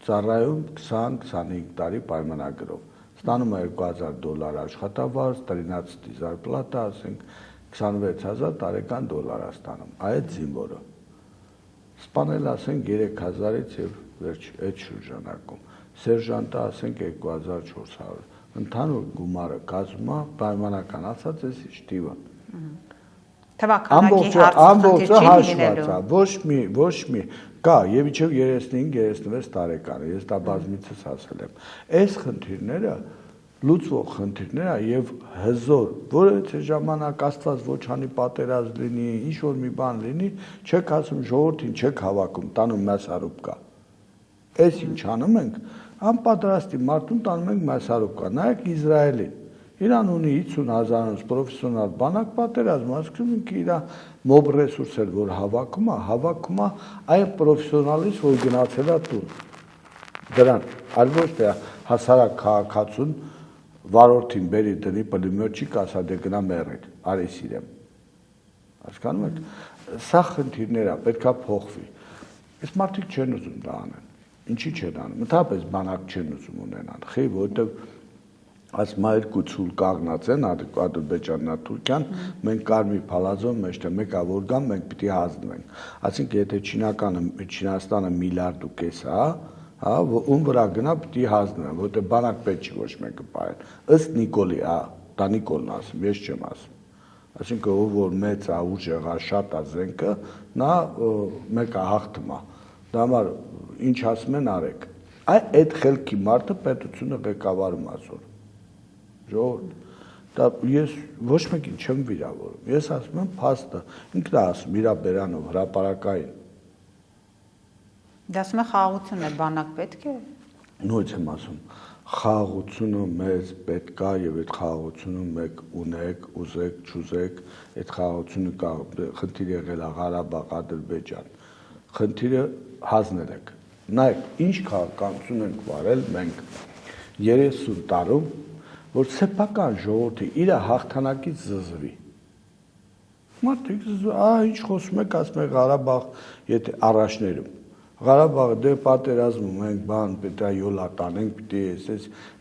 ծառայում 20-25 տարի պայմանագրով։ Ստանում է $2000 աշխատավարձ, 13 зарплата, ասենք 26000 տարեկան դոլար է ստանում։ Այդ զինվորը։ Սպանել ասենք 3000-ից եւ վերջ այդ շրջանակում։ Սերժանտը ասենք 2400։ Ընդհանուր գումարը կազմում է պայմանական ասած էս շտիվը։ Թվականակի հարցը հաշված է, ոչ մի կա եւ իջև 35-36 տարեկան է, ես դա բազմիցս ասել եմ։ Այս խնդիրները լուծվող խնդիրներ է եւ հզոր, որը այդ ժամանակ Աստված ոչ անի պատերազմ լինի, ինչ որ մի բան լինի, չեք ասում ժողովրդին չեք հավաքում, տանում մասարուբկա։ Այս ինչ անում ենք, անպատրաստի մարդուն տանում ենք մասարուբկա։ Նայեք Իսրայելին։ Իրան ունի 50,000 պրոֆեսիոնալ բանակ պատերազմ, ասում ինքը իր մոբ ռեսուրսեր, որ հավաքում է այն պրոֆեսիոնալից, որ գնացել է տուն։ Դրան, այլ ոչ թե հասարակ քաղաքացուն վարորդին բերի դնի պլիմյոտ չի կասա դե գնա մեռեք, արի սիրեմ։ Հասկանում եք, սա խնդիրներ է, պետքա փոխվի։ Այս մարդիկ չեն ուզում դա անեն։ Ինչի չեն անում, ընդհանրապես բանակ չեն ուզում ունենան, խի, որովհետև ասում է երկու ցուլ կաղնած են, Ադրբեջանն ու Թուրքիան, մենք կարմիր փալազոն մեջտեղ մեկա որ գան, մենք պիտի հանձնվենք։ Այսինքն եթե Չինաստանը միլիարդ ու կես է, հա, ում վրա գնա պիտի հանձնվեն, որովհետև բանակ պետք չի ոչ մեկը պահեն։ Ըստ Նիկոլի, դա Նիկոլն ասում, ես չեմ ասում։ Այսինքն ով որ մեծ է, ուժեղ է, շատ է զենքը, նա մեկը հաղթում է։ Դա համար ինչ ասում են արեք։ Այդ խելքի մարդը պետությունը ղեկավարում այսօր։ Ժողովուրդ, դա ես ոչ մեկին չեմ վիրավորում։ Ես ասում եմ փաստը, ինքն է ասում իր բերանով հրապարակային։ Դա ասում է խաղաղությունն է, բանակ պետք է։ Նույնց եմ ասում, խաղաղությունը մեզ պետք է եւ այդ խաղաղությունը մեկ ունեք, ուզեք, չուզեք, այդ խաղաղությունը կա, խնդիր եղել է Ղարաբաղ, Ադրբեջան։ Խնդիրը հանձնել եք։ Նայեք, ինչ քաղաքականություն ենք վարել մենք 30 տարում, որ սեփական ժողովրդի իր հաղթանակից զզվի։ Մարդիկ ինչ խոսում եք, ասում եք Ղարաբաղ, եթե առաջներում Ղարաբաղը դե պատերազմում ենք, բան պետք է յոլա տանենք, պիտի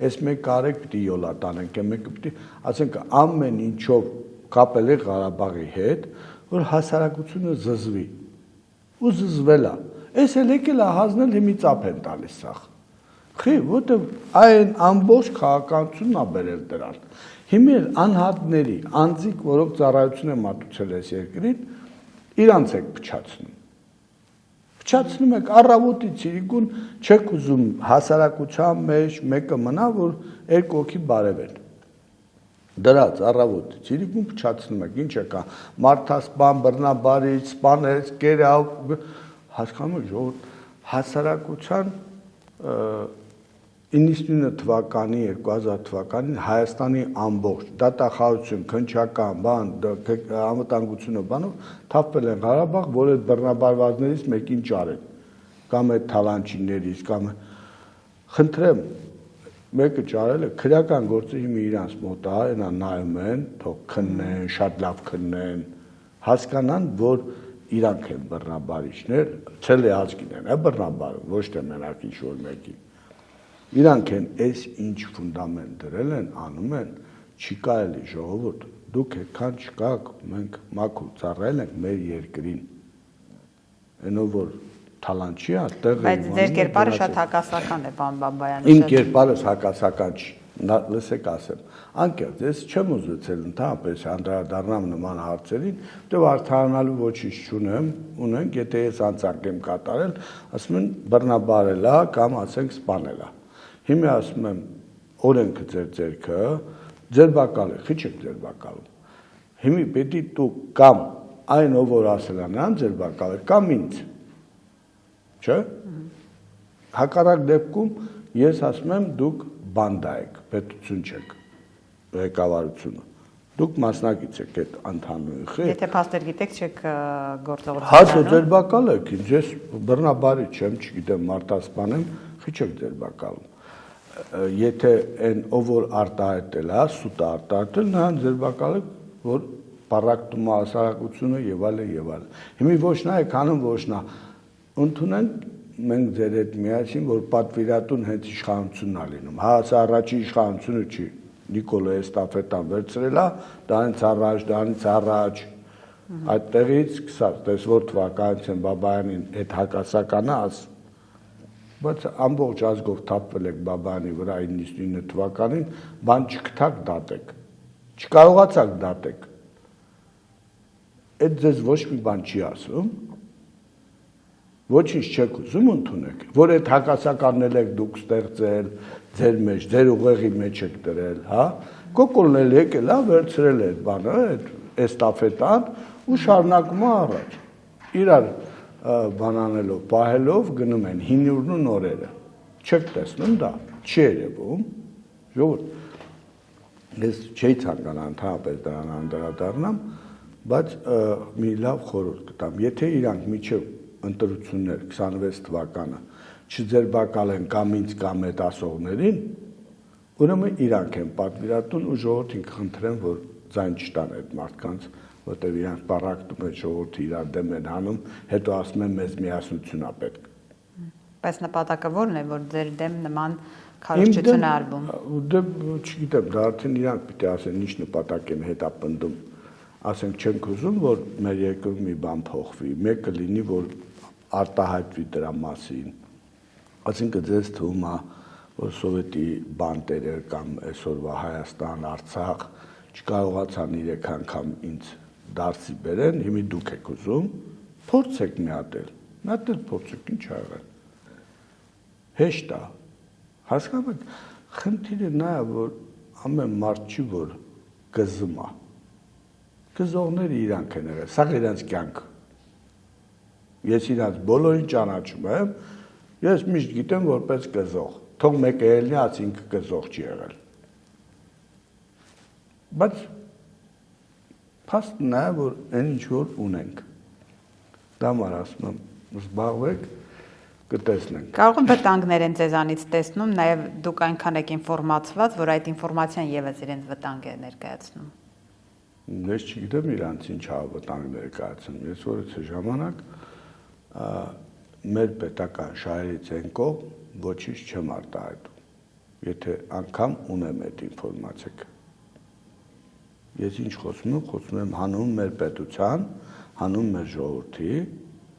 այս մեկ արեք, պիտի յոլա տանենք, մեկը պիտի, ասենք ամեն ինչով կապել եք Ղարաբաղի հետ, որ հասարակությունը զզվի։ Ու զզվել է։ Այս էլ եկել է հանձնել հիմի ծափ են տալիս սախ։ Խի, որտեվ այն ամբողջ քաղաքականությունն է բերել դրան։ Հիմա էլ անհատների, անձիկ, որոնք ծառայություն են մատուցել այս երկրին, իրանց եք փչացնում։ Փչացնում եք առավոտից իրիկուն չեք ուզում հասարակության մեջ մեկը մնա, որ երկու հոգի բարևեն։ դրած առավոտից իրիկում փչացնում եք, ինչ եկա, մարդասպան, բռնաբարիչ, սպանեց, կերավ, հասկանում եք, ժողովուրդ, հասարակության 99 թվականի, 2000 թվականին Հայաստանի ամբողջ դատախազություն, քննչական, բան, անվտանգությունը բանով թափվել են Ղարաբաղ, որ այդ բռնաբարվածներից մեկին ճարեն, կամ այդ թալանչիներից, կամ խնդրեմ, մեկը ճարել է, քրեական գործը հիմա իրանց մոտ է, այնա նայում են, թող քննեն, շատ լավ քննեն, հասկանան, որ իրանք են բռնաբարիչներ, ցելի ազգին են, բռնաբարը, ոչ թե մենակ ինչ-որ մեկին։ Իրանք են այս ինչ ֆունդամենտ դրել են, անում են, չի կարելի ժողովուրդ, դուք այդքան չկաք, մենք մաքուր ծառայել ենք մեր երկրին։ Այնով որ թալանչի է, տեղը Բայց ձեր կերպարը շատ հակասական է, պարոն Բաբայանի։ Իմ կերպարս հակասական չի, լսեք ասեմ, անկեղծ, ես չեմ ուզեցել ընդհանրապես անդրադառնամ նման հարցերին, որտեղ արդարանալու ոչինչ չունեմ, ունենք, եթե ես անցանք եմ կատարել, ասում են բռնաբարել է կամ ասենք սպանել է։ Հիմա ասում եմ օրենքը ձեր ձեռքը, ձերբակալ է, խիչ եք ձերբակալում։ Հիմա պետք է դուք կամ այն ով որ ասել է նրան ձերբակալ է, կամ ինձ։ Չէ՞։ Հակառակ դեպքում ես ասում եմ դուք բանդա եք, պետություն չեք, ղեկավարությունը։ Դուք մասնակից եք այդ ընդհանուր խի։ Եթե փաստեր գիտեք, չեք գործողություն։ Հաշո ձերբակալ եք, ինձ ես բռնաբարի չեմ, չգիտեմ, մարդասպան եմ, խիչ եք ձերբակալում։ Եթե այն ով որ արտահայտել է, սուտ արտահայտել, նրան ձերբակալ եք, որ պարակտում է հասարակությունը եւ այլն եւ այլն։ Հիմա ոչ նա եք անում, ոչ նա ընդունենք մենք ձեր հետ միասին, որ պատվիրատուն հենց իշխանությունն է լինում։ Հա, սա առաջի իշխանությունը չի։ Նիկոլը էստաֆետան վերցրել է, դրանից առաջ։ Այդտեղից սկսած, տես որ թվականից են Բաբայանին այդ հակասականը աս։ Բայց ամբողջ ազգով թափվել եք Բաբայանի վրա 99 թվականին, բան չգտաք դատեք։ Չկարողացաք դատեք։ Այդ ձեզ ոչ մի բան չի ասում։ Ոչինչ չեք ուզում ընդունեք, որ այդ հակասականն եք դուք ստեղծել, ձեր մեջ, ձեր ուղեղի մեջ եք դրել, հա։ Կոկոլն էլ եկել է, վերցրել է այդ բանը, այդ էստաֆետան ու շարունակում է առաջ։ Իրար բանանելով, պահելով գնում են 500-ն ու նորերը։ Չեք տեսնում դա, չի երևում։ Ժողովուրդ, ես չէի ցանկանա ընդհանրապես դրան անդրադառնամ, բայց մի լավ խորհուրդ կտամ։ Եթե իրանք միջև ընտրություններ 26 թվականը չձերբակալեն կամ ինձ կամ այդ ասողներին, ուրեմն իրանք են պատվիրատուն ու ժողովրդին կխնդրեն, որ ձայն չտան այդ մարդկանց, որտեղ իրանք պարակտում են ժողովրդի իրար դեմ են հանում, հետո ասում են մեզ միասնություն է պետք։ Բայց նպատակը ո՞րն է, որ ձեր դեմ նման քարոզչություն է արվում։ Դե չգիտեմ, դա արդեն իրանք պիտի ասեն ինչ նպատակ են հետապնդում։ Ասենք չենք ուզում, որ մեր երկրում մի բան փոխվի, մեկը լինի, որ արտահայտվի դրա մասին։ Այսինքն ձեզ թվում է, որ սովետի բանտերը կամ այսօրվա Հայաստան, Արցախ չկարողացան 3 անգամ ինձ դարձի բերեն, հիմա դուք եք ուզում, փորձեք մի հատ էլ փորձեք, ինչ ա եղել։ Հեշտ է։ Հասկանում եք, խնդիրը նա է, որ ամեն մարդ չի, որ գզում է։ Գզողները իրանք են եղել, սա իրանց կյանք։ Ես իրանց բոլորին ճանաչում եմ, ես միշտ գիտեմ որպես գզող, թող մեկը ելնի, ասի ինքը գզող չի եղել։ Բայց փաստն է, որ այն ինչ որ ունենք, դա մար ասում եմ, զբաղվեք, կտեսնենք։ Կարող են վտանգներ են ձեզանից տեսնում, նաև դուք այնքան եք ինֆորմացված, որ այդ ինֆորմացիան եւս իրենց վտանգ է ներկայացնում։ Ես չգիտեմ իրանց ինչ վտանգ ներկայացնում, ես որ այս ժամանակ մեր պետական շահերից են կողմ ոչինչ չեմ արտահայտում, եթե անգամ ունեմ այդ ինֆորմացիա։ Ես ինչ խոսում եմ հանուն մեր պետության, հանուն մեր ժողովրդի,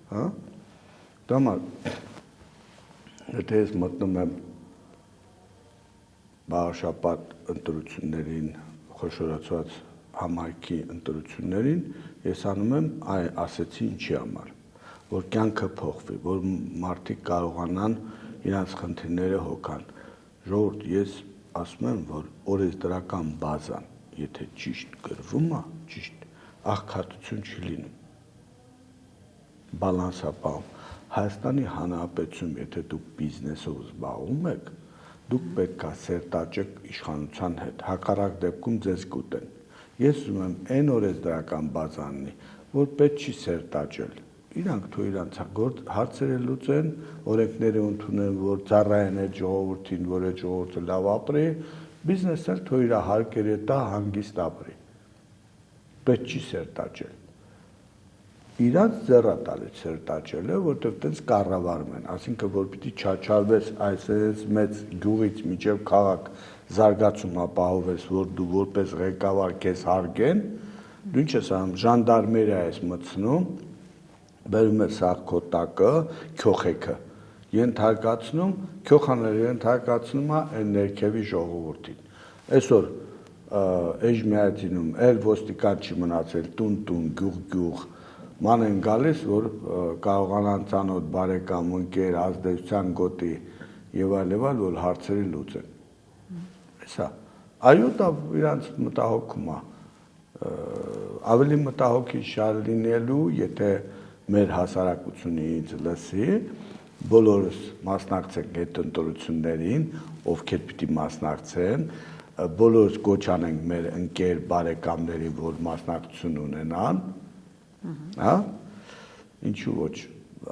հա, դա մար, եթե ես մտնում եմ Բաղաշապատ ընտրություններին, խոշորացված համայնքի ընտրություններին, ես անում եմ ասեցի ինչի համար, որ կյանքը փոխվի, որ մարդիկ կարողանան իրենց խնդիրները հոգան։ Ժողովուրդ, ես ասում եմ, որ օրենսդրական բազան եթե ճիշտ գրվում է, ճիշտ աղքատություն չի լինում։ Բալանսապահում Հայաստանի Հանրապետությունում, եթե դուք բիզնեսով զբաղվում եք, դուք պետք է սերտաճեք իշխանության հետ, հակառակ դեպքում ձեզ կուտեն։ Ես ուզում եմ այն օրենսդրական բազաննի, որ պետք չի սերտաճել։ Իրանք թող իրանց հարցերը լուծեն, օրենքները ընդունեն, որ ծառայեն այդ ժողովրդին, որ այդ ժողովուրդը լավ ապրի, բիզնեսը թող իր հարկերը տա, հանգիստ ապրի։ Պետք չի սերտաճել։ Իրանց ձեռա տալիս սերտաճելը, որտեղ տենց կառավարում են, ասինքն որ պիտի չաչարվես այս մեծ գյուղից մինչև քաղաք զարգացում ապահովես, որ դու որպես ղեկավար քեզ հարգեն, դու ինչ ես անում, ժանդարմերիա ես մտցնում, բերում ես սաղ քո տակը, քյոխեքը, ենթարկացնում, քյոխաները ենթարկացնում է այն ներքևի ժողովրդին։ Այսօր Էժմիածինում էլ ոստիկան չի մնացել տուն, գյուղ, ման են գալիս, որ կարողանան ծանոթ բարեկամ, ընկեր, ազդեցության գոտի եւ այլ, որ հարցերը լուծեն։ Հեսա, այո, դա իրանց մտահոգում է։ Ավելի մտահոգի շար լինելու, եթե մեր հասարակությունը ինձ լսի, բոլորս մասնակցենք այդ ընտրություններին, ովքեր պիտի մասնակցեն, բոլորս կոչ անենք մեր ընկեր բարեկամների, որ մասնակցություն ունենան, հա, ինչու ոչ,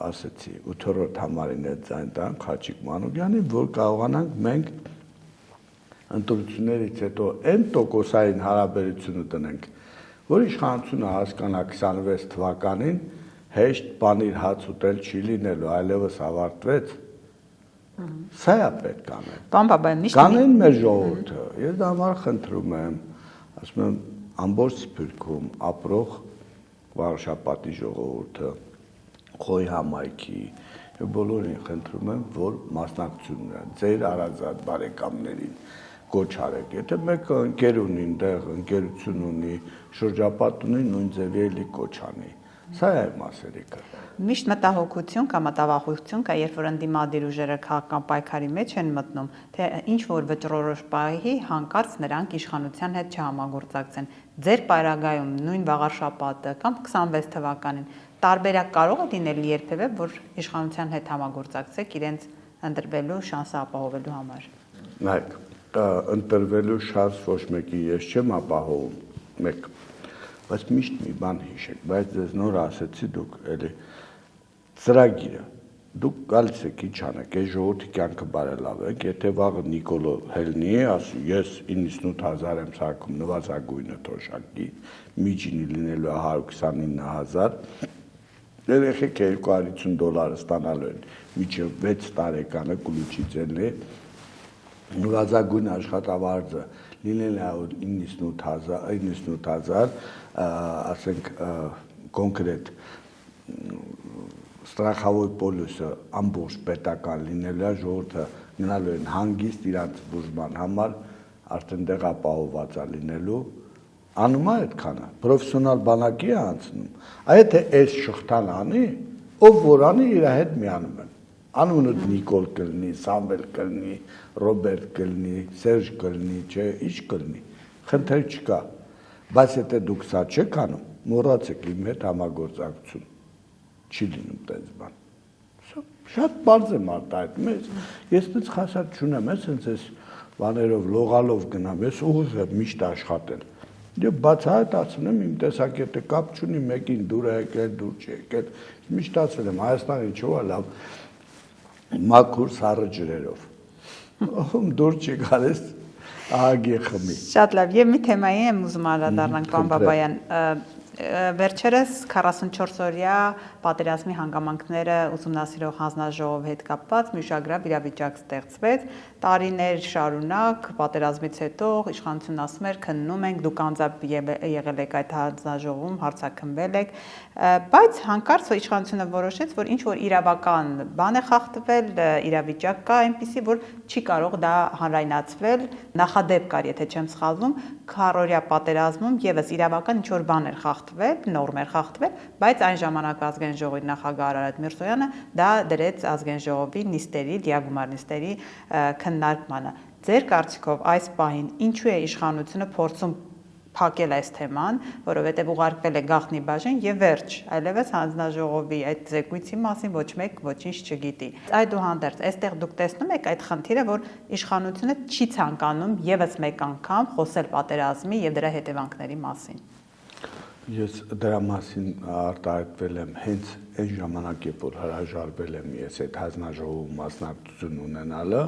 ասեցի, 8-րդ համարին այդ ձայն տանք Խաչիկ Մանուկյանին, որ կարողանանք մենք ընտրություններից հետո այն տոկոսային հարաբերությունը տնենք, որ իշխանությունը հասկանա 26 թվականին հեշտ պանիր հաց ուտել չի լինելու, այլևս ավարտվեց, սա է պետք անել։ Պարոն Բաբայան, միշտ կանեն մեր ժողովուրդը, ես դա համար խնդրում եմ, ասում եմ, ամբողջ Սփյուռքում ապրող Վարշապատի ժողովուրդը, Խոյ համայնքի եւ բոլորին խնդրում եմ, որ մասնակցություն ունենան, ձեր հարազատ բարեկամներին կոչ արեք։ Եթե մեկը ընկեր ունի, այնտեղ ընկերություն ունի, շրջապատ ունի, նույն ձևի էլի կոչ անի։ Սա է մասերիկը։ Միշտ մտահոգություն կամ մտավախություն կա, երբ որ ընդդիմադիր ուժերը քաղաքական պայքարի մեջ են մտնում, թե ինչ որ վճռորոշ պահի հանկարծ նրանք իշխանության հետ չհամագործակցեն։ Ձեր պայրագայում նույն վաղարշաբաթը կամ 26 թվականին տարբերակ կարող է լինել երբևէ, որ իշխանության հետ համագործակցեք իրենց ընտրվելու շանսը ապահովելու համար։ Նայեք, ընտրվելու շանս ոչ մեկի ես չեմ ապահովում, մեկ, բայց միշտ մի բան հիշեք, բայց ձեզ նոր ասեցի դուք էլի ծրագիրը, դուք գալիս եք ինչ անեք, այս ժողովրդի կյանքը բարելավեք, եթե վաղը Նիկոլո Հելնի ասի, ես 98,000 եմ սարքում նվազագույնը թոշակի, միջինի լինելու է 129,000, երեխեք $250 ստանալու են, մինչև 6 տարեկանը կլուչից էլի, նվազագույն աշխատավարձը լինել է 98,000, ասենք կոնկրետ Ստրախավոր պոլիսը ամբողջ պետական լինելու է, ժողովուրդը գնալու են հանգիստ իրանց բուժման համար, արդեն դեղ ապահովված է լինելու, անում է այդքանը, պրոֆեսիոնալ բանակի է անցնում, այդ այս շղթան անի, ով որ անի իր հետ միանում են, անունը Նիկոլ կլինի, Սամվել կլինի, Ռոբերտ կլինի, Սերժ կլինի, չէ, ինչ կլինի, խնդիր չկա, բայց եթե դուք սա չեք անում, մոռացեք իմ հետ համագործակցություն չի լինում տենց բան։ Շատ բարձ եմ արտահայտում ես, ես տենց խասած չունեմ, ես բաներով, լողալով գնամ, ես ուղիղ եմ միշտ աշխատել։ Եվ բացահայտացնում եմ իմ տեսակետը կապ չունի մեկին դուր է եկել, դուր չի եկել, միշտ ասել եմ Հայաստանը ինչով է լավ մաքուր սառը ջրերով։ Ում դուր չի գալիս ահագի խմի։ Շատ լավ, եւ մի թեմայի եմ ուզում անդրադառնանք, պարոն Բաբայան, վերջերս 44-օրյա պատերազմի հանգամանքները ուսումնասիրող հանձնաժողովի հետ կապված մյուշագրավ իրավիճակ ստեղծվեց, տարիներ շարունակ պատերազմից հետո իշխանությունն ասում էր քննում ենք, դուք անձամբ եղել եք այդ հանձնաժողովում, հարցաքննվել եք, բայց հանկարծ իշխանությունը որոշեց, որ ինչ որ իրավական բան է խախտվել, իրավիճակ կա այնպիսի, որ չի կարող դա հանրայնացվել, նախադեպ կար, եթե չեմ սխալվում, 40-օրյա պատերազմում եւս իրավական ինչ որ բան էր խախտվել, նորմ էր խախտվել, բայց այն ժամանակ ազգային ժողովի նախագահ Արարատ Միրզոյանը դա դրեց ազգային ժողովի նիստերի, դիագումար նիստերի քննարկմանը։ Ձեր կարծիքով այս պահին ինչու է իշխանությունը փորձում փակել այս թեման, որովհետև ուղարկվել է գաղտնի բաժին եւ վերջ, այլևս հանձնաժողովի այդ զեկույցի մասին ոչ մեկ ոչինչ չգիտի։ Այդուհանդերձ, այստեղ դուք տեսնում եք այդ խնդիրը, որ իշխանությունը չի ցանկանում եւս մեկ անգամ խոսել պատերազմի եւ դրա հետևանքների մասին։ Ես դրա մասին արտահայտվել եմ հենց այն ժամանակ, երբ որ հրաժարվել եմ ես այդ հանձնաժողովում մասնակցություն ունենալը,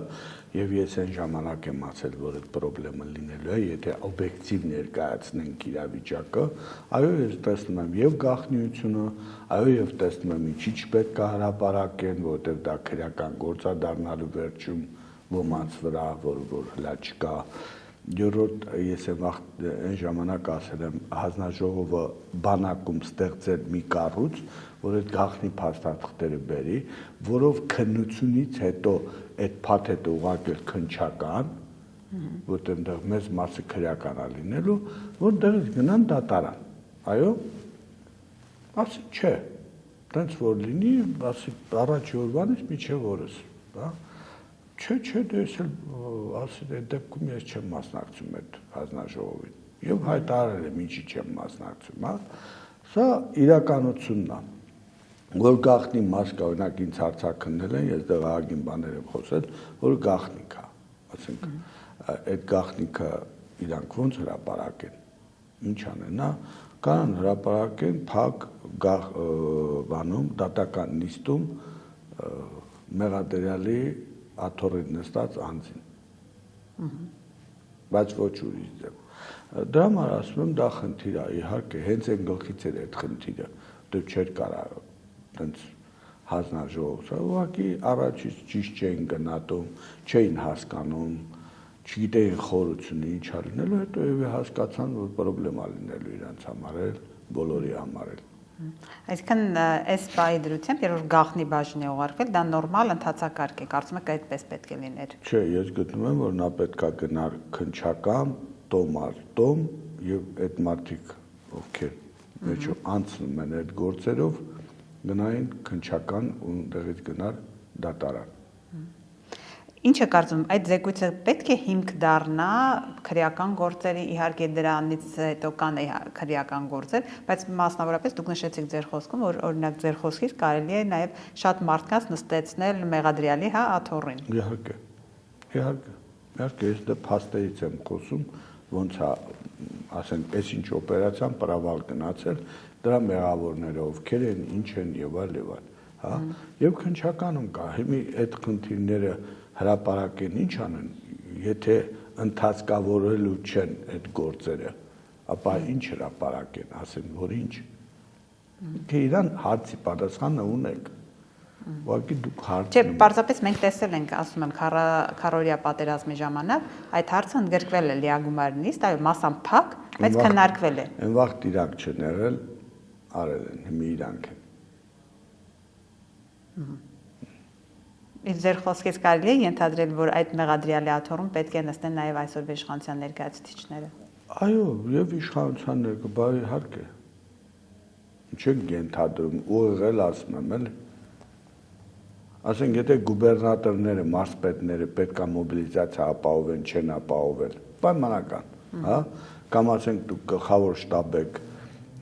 եւ ես այն ժամանակ եմ ասել, որ այդ խնդրը լինելու է, եթե օբյեկտիվ ներկայացնենք իրավիճակը, այո, ես տեսնում եմ եւ գաղտնիությունը, այո, եւ տեսնում եմ ինչի չպետք է հրապարակեն, որովհետեւ դա քրեական գործ է դառնալու վերջում ոմանց վրա, որ հլա չկա։ Երրորդ ես այն ժամանակ ասել եմ հանձնաժողովը բանակում ստեղծել մի կառույց, որ այդ գաղտնի փաստաթղթերը բերի, որով քննությունից հետո այդ փաթեթը ուղարկել քննչական, որտեղ դեռ մեծ մասը քրեական է լինելու, որ դեռ գնան դատարան։ Այո։ Ասի չէ։ Տենց որ լինի, ասի առաջի օրվանից մինչև օրս, հա։ Չէ, դες էլ ասի այդ դեպքում ես չեմ մասնակցում այդ հանձնաժողովին։ Եվ հայտարարել եմ ինչի չեմ մասնակցում, հա։ Սա իրականությունն է։ Որ գաղտնի մաս կա, օրինակ ինձ հարցաքննել են, ես դեռ ահագին բաներ եմ խոսել, որ գաղտնիք է, ասենք այդ գաղտնիքը իրանք ոնց հրապարակեն, ինչ անեն, հա, կարան հրապարակեն փակ բանում, դատական նիստում մեղադերյալի աթոռին նստած անձին, բայց ոչ ուրիշ ձև։ Դրա համար ասում եմ, դա խնդիր է, իհարկե, հենց այն գլխից էր այդ խնդիրը, դու չէր կարող տենց հանձնաժողով, ուղղակի առաջից ճիշտ չէին գնահատում, չէին հասկանում, չգիտեին խորությունը ինչ է լինելու, հետո եւե հասկացան, որ խնդրեմ է լինելու իրանց համար էլ, բոլորի համար էլ։ Այսինքն այս բայի դրությամբ, երբ որ գաղտնի բաժին է ուղարկվել, դա նորմալ ընթացակարգ է, կարծում եք այդպես պետք է լիներ։ Չէ, ես գտնում եմ, որ նա պետք է գնար քննչական, տոմ առ տոմ, եւ այդ մարդիկ, ովքեր մեջը անցնում են այդ գործերով, գնային քննչական ու դեղից գնար դատարան։ Ինչ է կարծում, այդ զեկույցը պետք է հիմք դառնա քրեական գործերի, իհարկե դրանից հետո կան քրեական գործեր, բայց մասնավորապես դուք նշեցիք ձեր խոսքում, որ օրինակ ձեր խոսքից կարելի է նաև շատ մարդկանց նստեցնել մեղադրյալի աթոռին։ Իհարկե, ես դա փաստերից եմ խոսում, ոնց է, ասենք, այսինչ օպերացիան պրավալ գնացել, դրա մեղավորները ովքեր են, ինչ են եւ այլ, հա, եւ քննչականում կա, հիմա այդ խնդիրները հրապարակեն ինչ անեն, եթե ընթացկավորելու չեն այդ գործերը, ապա ինչ հրապարակեն, ասեն, որ ինչ։ Թե իրան հարցի պատասխանը ունեք, ուղղակի դուք հարցնում եք։ Չէ, պարզապես մենք տեսել ենք, ասում եմ, քառօրյա պատերազմի ժամանակ այդ հարցը ընդգրկվել է լիագումար նիստ, այո, մասամբ փակ, բայց քննարկվել է։ Այն վաղ իրանք չեն եղել, արել են, հիմա իրանք են։ Ձեր խոսքից կարելի է ենթադրել, որ այդ մեղադրյալի աթոռում պետք է նստեն նաև այսօրվա իշխանության ներկայացուցիչները։ Այո, եւ իշխանության բա իհարկե։ Չեն ենթադրում, ուղղել ասում եմ, էլի։ Ասենք, եթե գուբերնատորները, մարզպետները պետք է մոբիլիզացիա ապահովեն, չեն ապահովել, պայմանական, հա, կամ ասենք դուք գլխավոր շտաբ եք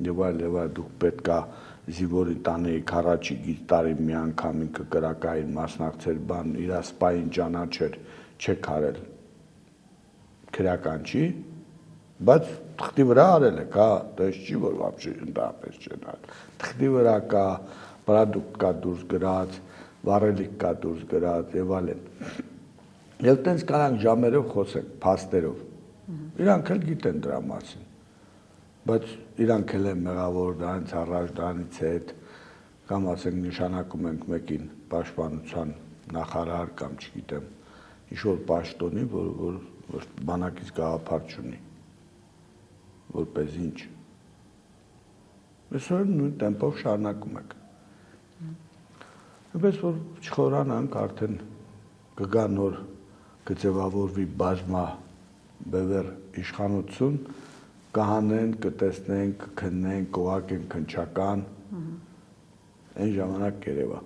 եւ այլ դուք պետք է զինվորի տանեիք առաջի տարի մի անգամ ինքը կրակային մասնակցել բան, իր սպային ճանաչեր, չեք արել, քրական չի, բայց թղթի վրա արել եք, հա, դա չի, որ вообще ընդհանրապես չեն արել, թղթի վրա կա, պրոդուկտ կա դուրս գրած, վառելիք կա դուրս գրած եւ այլն։ Եվ տենց կարանք ժամերով խոսենք, փաստերով, իրանք էլ գիտեն դրա մասին, բայց իրանք էլ են մեղավոր դրանից առաջ, դրանից հետ, կամ ասենք նշանակում ենք մեկին պաշտպանության նախարար կամ չգիտեմ, ինչ-որ պաշտոնի, որ բանակից գաղափար չունի, որպես ինչ։ Այսօր նույն տեմպով շարունակում եք։ Այնպես որ չխորանանք, արդեն կգա նոր կձևավորվի բազմա բևեռ իշխանություն, կհանեն, կտեսնենք, կքննենք, կուղարկենք քննչական, այն ժամանակ կերևա։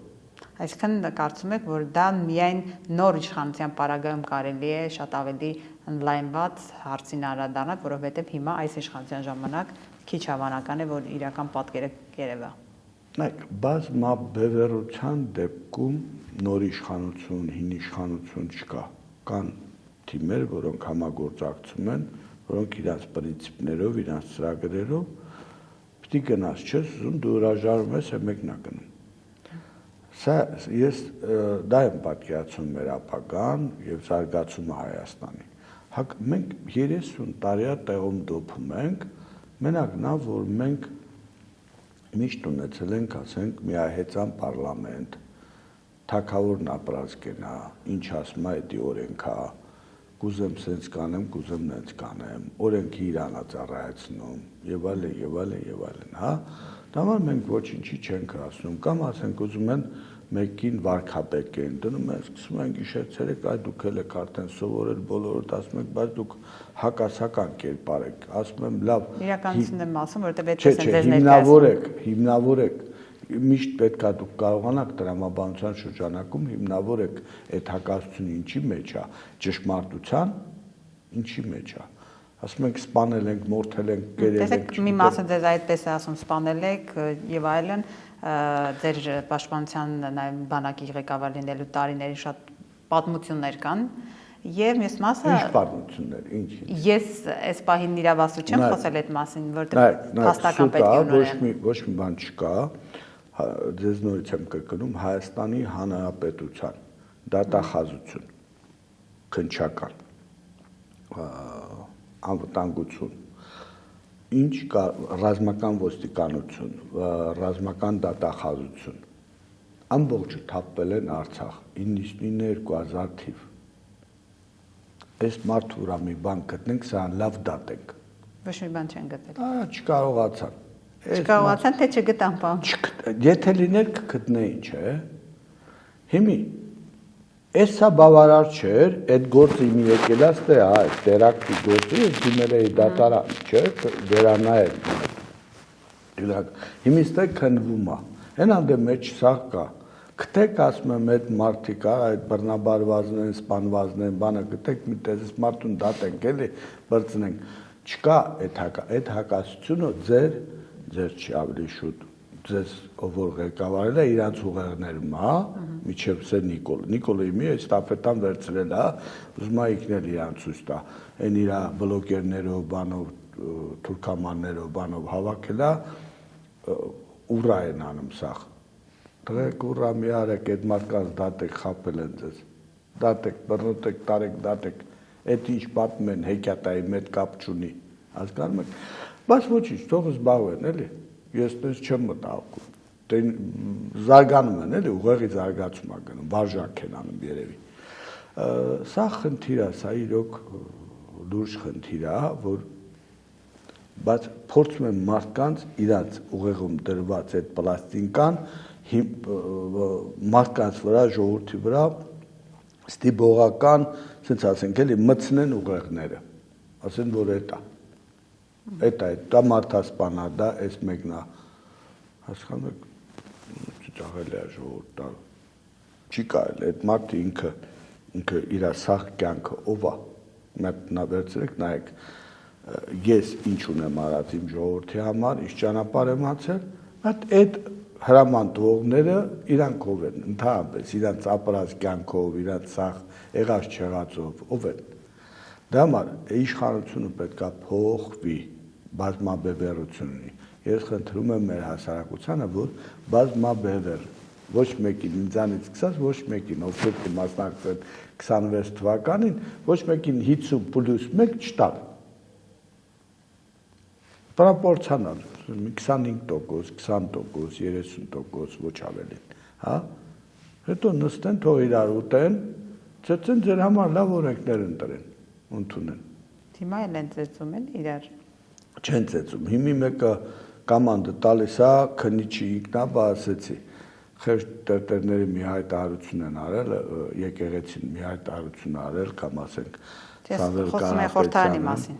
Այսինքն կարծում եք, որ դա միայն նոր իշխանության պարագայում կարելի է շատ ավելի ընդլայնված հարցին անդրադառնալ, որովհետև հիմա այս իշխանության ժամանակ քիչ հավանական է, որ իրական պատկերը կերևա։ Նայեք, բազմաբևեռության դեպքում նոր իշխանություն, հին իշխանություն չկա։ Կան թիմեր, որոնք համագործակցում են, որոնք իրենց պրինցիպներով, իրենց ծրագրերով պիտի գնաս, չես ուզում, դու հրաժարվում ես եւ մեկն է գնում։ Սա ես դա եմ պատկերացնում մեր ապագան եւ զարգացումը Հայաստանի։ Մենք 30 տարի է տեղում դոփում ենք, մենակ նա, որ մենք միշտ ունեցել ենք, ասենք, միահեծան պարլամենտ, թագավորն ապրած կենա, ինչ ասում է, դա օրենք է, կուզեմ սենց կանեմ, կուզեմ նենց կանեմ, օրենքի իրանա ծառայեցնում, եւ այլն, հա։ Դա համար մենք ոչինչի չենք ասում, կամ ասենք ուզում են մեկին վարքապետ են դնում, սկսում են գիշեր-ցերեկ, այ դուք եք արդեն սովորել բոլորդ, ասում եք, բայց դուք հակասական կերպար եք, ասում եմ, լավ։ Իրականությունն եմ ասում, որովհետև այդպես են ձեզ ներկայացնում։ Հիմնավորեք, միշտ պետք է դուք կարողանաք տրամաբանության շրջանակում հիմնավորեք այդ հակասությունը ինչի մեջ է, ճշմարտության ինչի մեջ է։ Ասում ենք սպանել ենք, մորթել ենք, կերել ենք։ Տեսեք, մի մասը ձեզ այդպես է ասում, սպանել եք եւ այլն, ձեր պաշտպանության նաեւ բանակի ղեկավար լինելու տարիների շատ պատմություններ կան եւ մյուս մասը Ինչ պատմություններ, ինչ։ Ես այս պահին իրավասու չեմ խոսել այդ մասին, որտեղ փաստական պետք է ունենան։ Ոչ մի բան չկա, ձեզ նորից եմ կրկնում, Հայաստանի Հանրապետության դատախազություն, քննչական անվտանգություն, ինչ կա ռազմական ոստիկանություն, ռազմական դատախազություն, ամբողջը թափվել են Արցախ, 99,000 թիվ։ Այս մարդու վրա մի բան գտնենք, սա լավ դատենք։ Ոչ մի բան չեն գտել։ Չկարողացան։ Չկարողացան, թե չգտան բան։ Եթե լիներ կգտնեին, չէ։ Հիմի Այս սա բավարար չէր, այդ գործը իմ եկել է, այդ տերակտի գործը, ես դիմել էի դատարան, չէ, վերանայել։ Հիմի ստե քննվում է, հեն անդե մեջ սաղ կա, գտեք ասում եմ այդ մարդիկ, այդ բռնաբարվածն են, սպանվածն են, բանը գտեք մի տես մարդուն դատենք, էլի, բրծնենք, չկա այդ հակասությունը ձեր չի ավելի շուտ, ձեզ ով որ ղեկավարել է իրանց ուղեղներում, հա, միջև սեր Նիկոլը իմի է ստաֆետան վերցրել, հա, ուզում է իկնել իրան ցույց տա, այն իր բլոգերներով, բանով, թուրքամաններով, բանով հավաքել է, ուռա են անում սաղ, տղեք ուռա մի արեք, այդ մարդկանց դատեք, խապել են ձեզ, դատեք, բռնոտեք, տարեք, դատեք, այդ ինչ պատմում են հեքիաթայի մեծ կապ չունի, հասկանում եք, բայց ոչինչ, թող զբաղվեն, էլի, ես դες չեմ մտահոգում, զարգանում են, էլի, ուղեղի զարգացում է գնում, վարժակ են անում երևի, սա խնդիր է, սա իրոք լուրջ խնդիր է, որ բայց փորձում են մարդկանց իրանց ուղեղում դրված այդ պլաստինկան մարդկանց վրա, ժողովրդի վրա ստիպողական, ասենց ասենք, էլի մտցնեն ուղեղները, ասեն, որ դա մարդասպանա, դա այս մեկն է, հասկանում եք, չճաղել է ժողովուրդ տալ, չի կարել, այդ մարդը ինքը իր սաղ կյանքը ով է, նա վերցրեք, նայեք, ես ինչ ունեմ արած իմ ժողովրդի համար, ինչ ճանապարհ եմ անցել, այդ հրաման տվողները իրանք ով են, ընդհանրապես իրանց ապրած կյանքով, իրանց սաղ եղած չեղածով, ով են։ Դա համար իշխանությունը պետք է փոխվի, բազմաբևեռություն ունի։ Ես խնդրում եմ մեր հասարակությանը, որ բազմաբևեռ, ոչ մեկին ինձանից սկսած, ոչ մեկին, ովքեր կմասնակցեն 26 թվականին, ոչ մեկին 50+1 չտալ։ Պրոպորցիոնալ, 25%, 20%, 30%, ոչ ավելին, հա։ Հետո նստեն, թող իրար ուտեն, ծեծեն ձեր համար լավ օրենքներ ընտրեն, ընդունեն։ Հիմա էլ են ծեծում են իրար։ Չեն ծեծում։ Հիմի մեկը կամանդ տալիս է, քննիչի ինքնաբա ասեցի։ Խեղճ տերտերների մի հայտարարություն են արել, եկեղեցին մի հայտարարություն արել, կամ ասենք Սամվել Կարապետյանի մասին։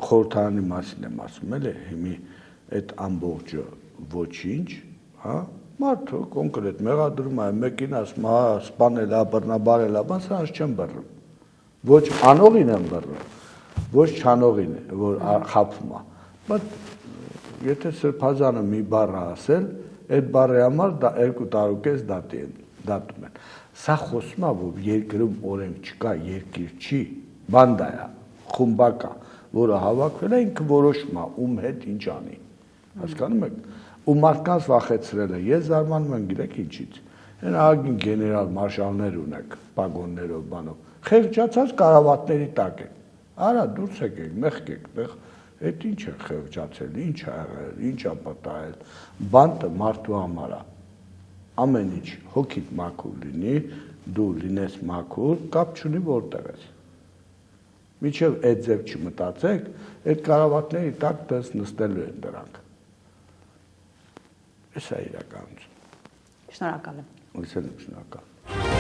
Խորհրդարանի մասին եմ ասում, էլի, հիմի այդ ամբողջը ոչինչ, հա, Մարդը կոնկրետ մեղադրում է մեկին ասում, սպանել է, բռնաբարել է, բայց սրանց չեմ բռնում։ Ոչ անողին եմ բռնում, ոչ չանողին, որ խաբվում է։ Բայց եթե սրբազանը մի բառ ասել, այդ բառի համար 2 տարուկես դատում են։ Սա խոսում է, որ երկրում օրենք չկա, երկիր չի, բանդա է, խումբակա, որը հավաքվել է, ինքը որոշում է, ում հետ ինչ անի։ Հասկանում եք։ Ու մարդկանց վախեցրել է։ Ես զարմանում եմ, գիտեք ինչից։ Այն ահագին գեներալ մարշալներ ունեք, պագոններով, բանով։ Խեղճացած կառավատների տակ են։ Արա դուրս եկեք, մեղքեք, այդ ինչ է խեղճացել, ինչ է եղել, ինչ է պատահել։ Բանտը մարդու համար է։ Ամեն ինչ հոգիդ մաքուր լինի, դու լինես մաքուր, կապ չունի որտեղ ես։ Մինչև այդ ձև չմտածեք, այդ կառավատների տակ դες նստելու են դրանք։ Էս է իրականություն։ Շնորհակալ եմ։ Ուսել եմ, շնորհակալ։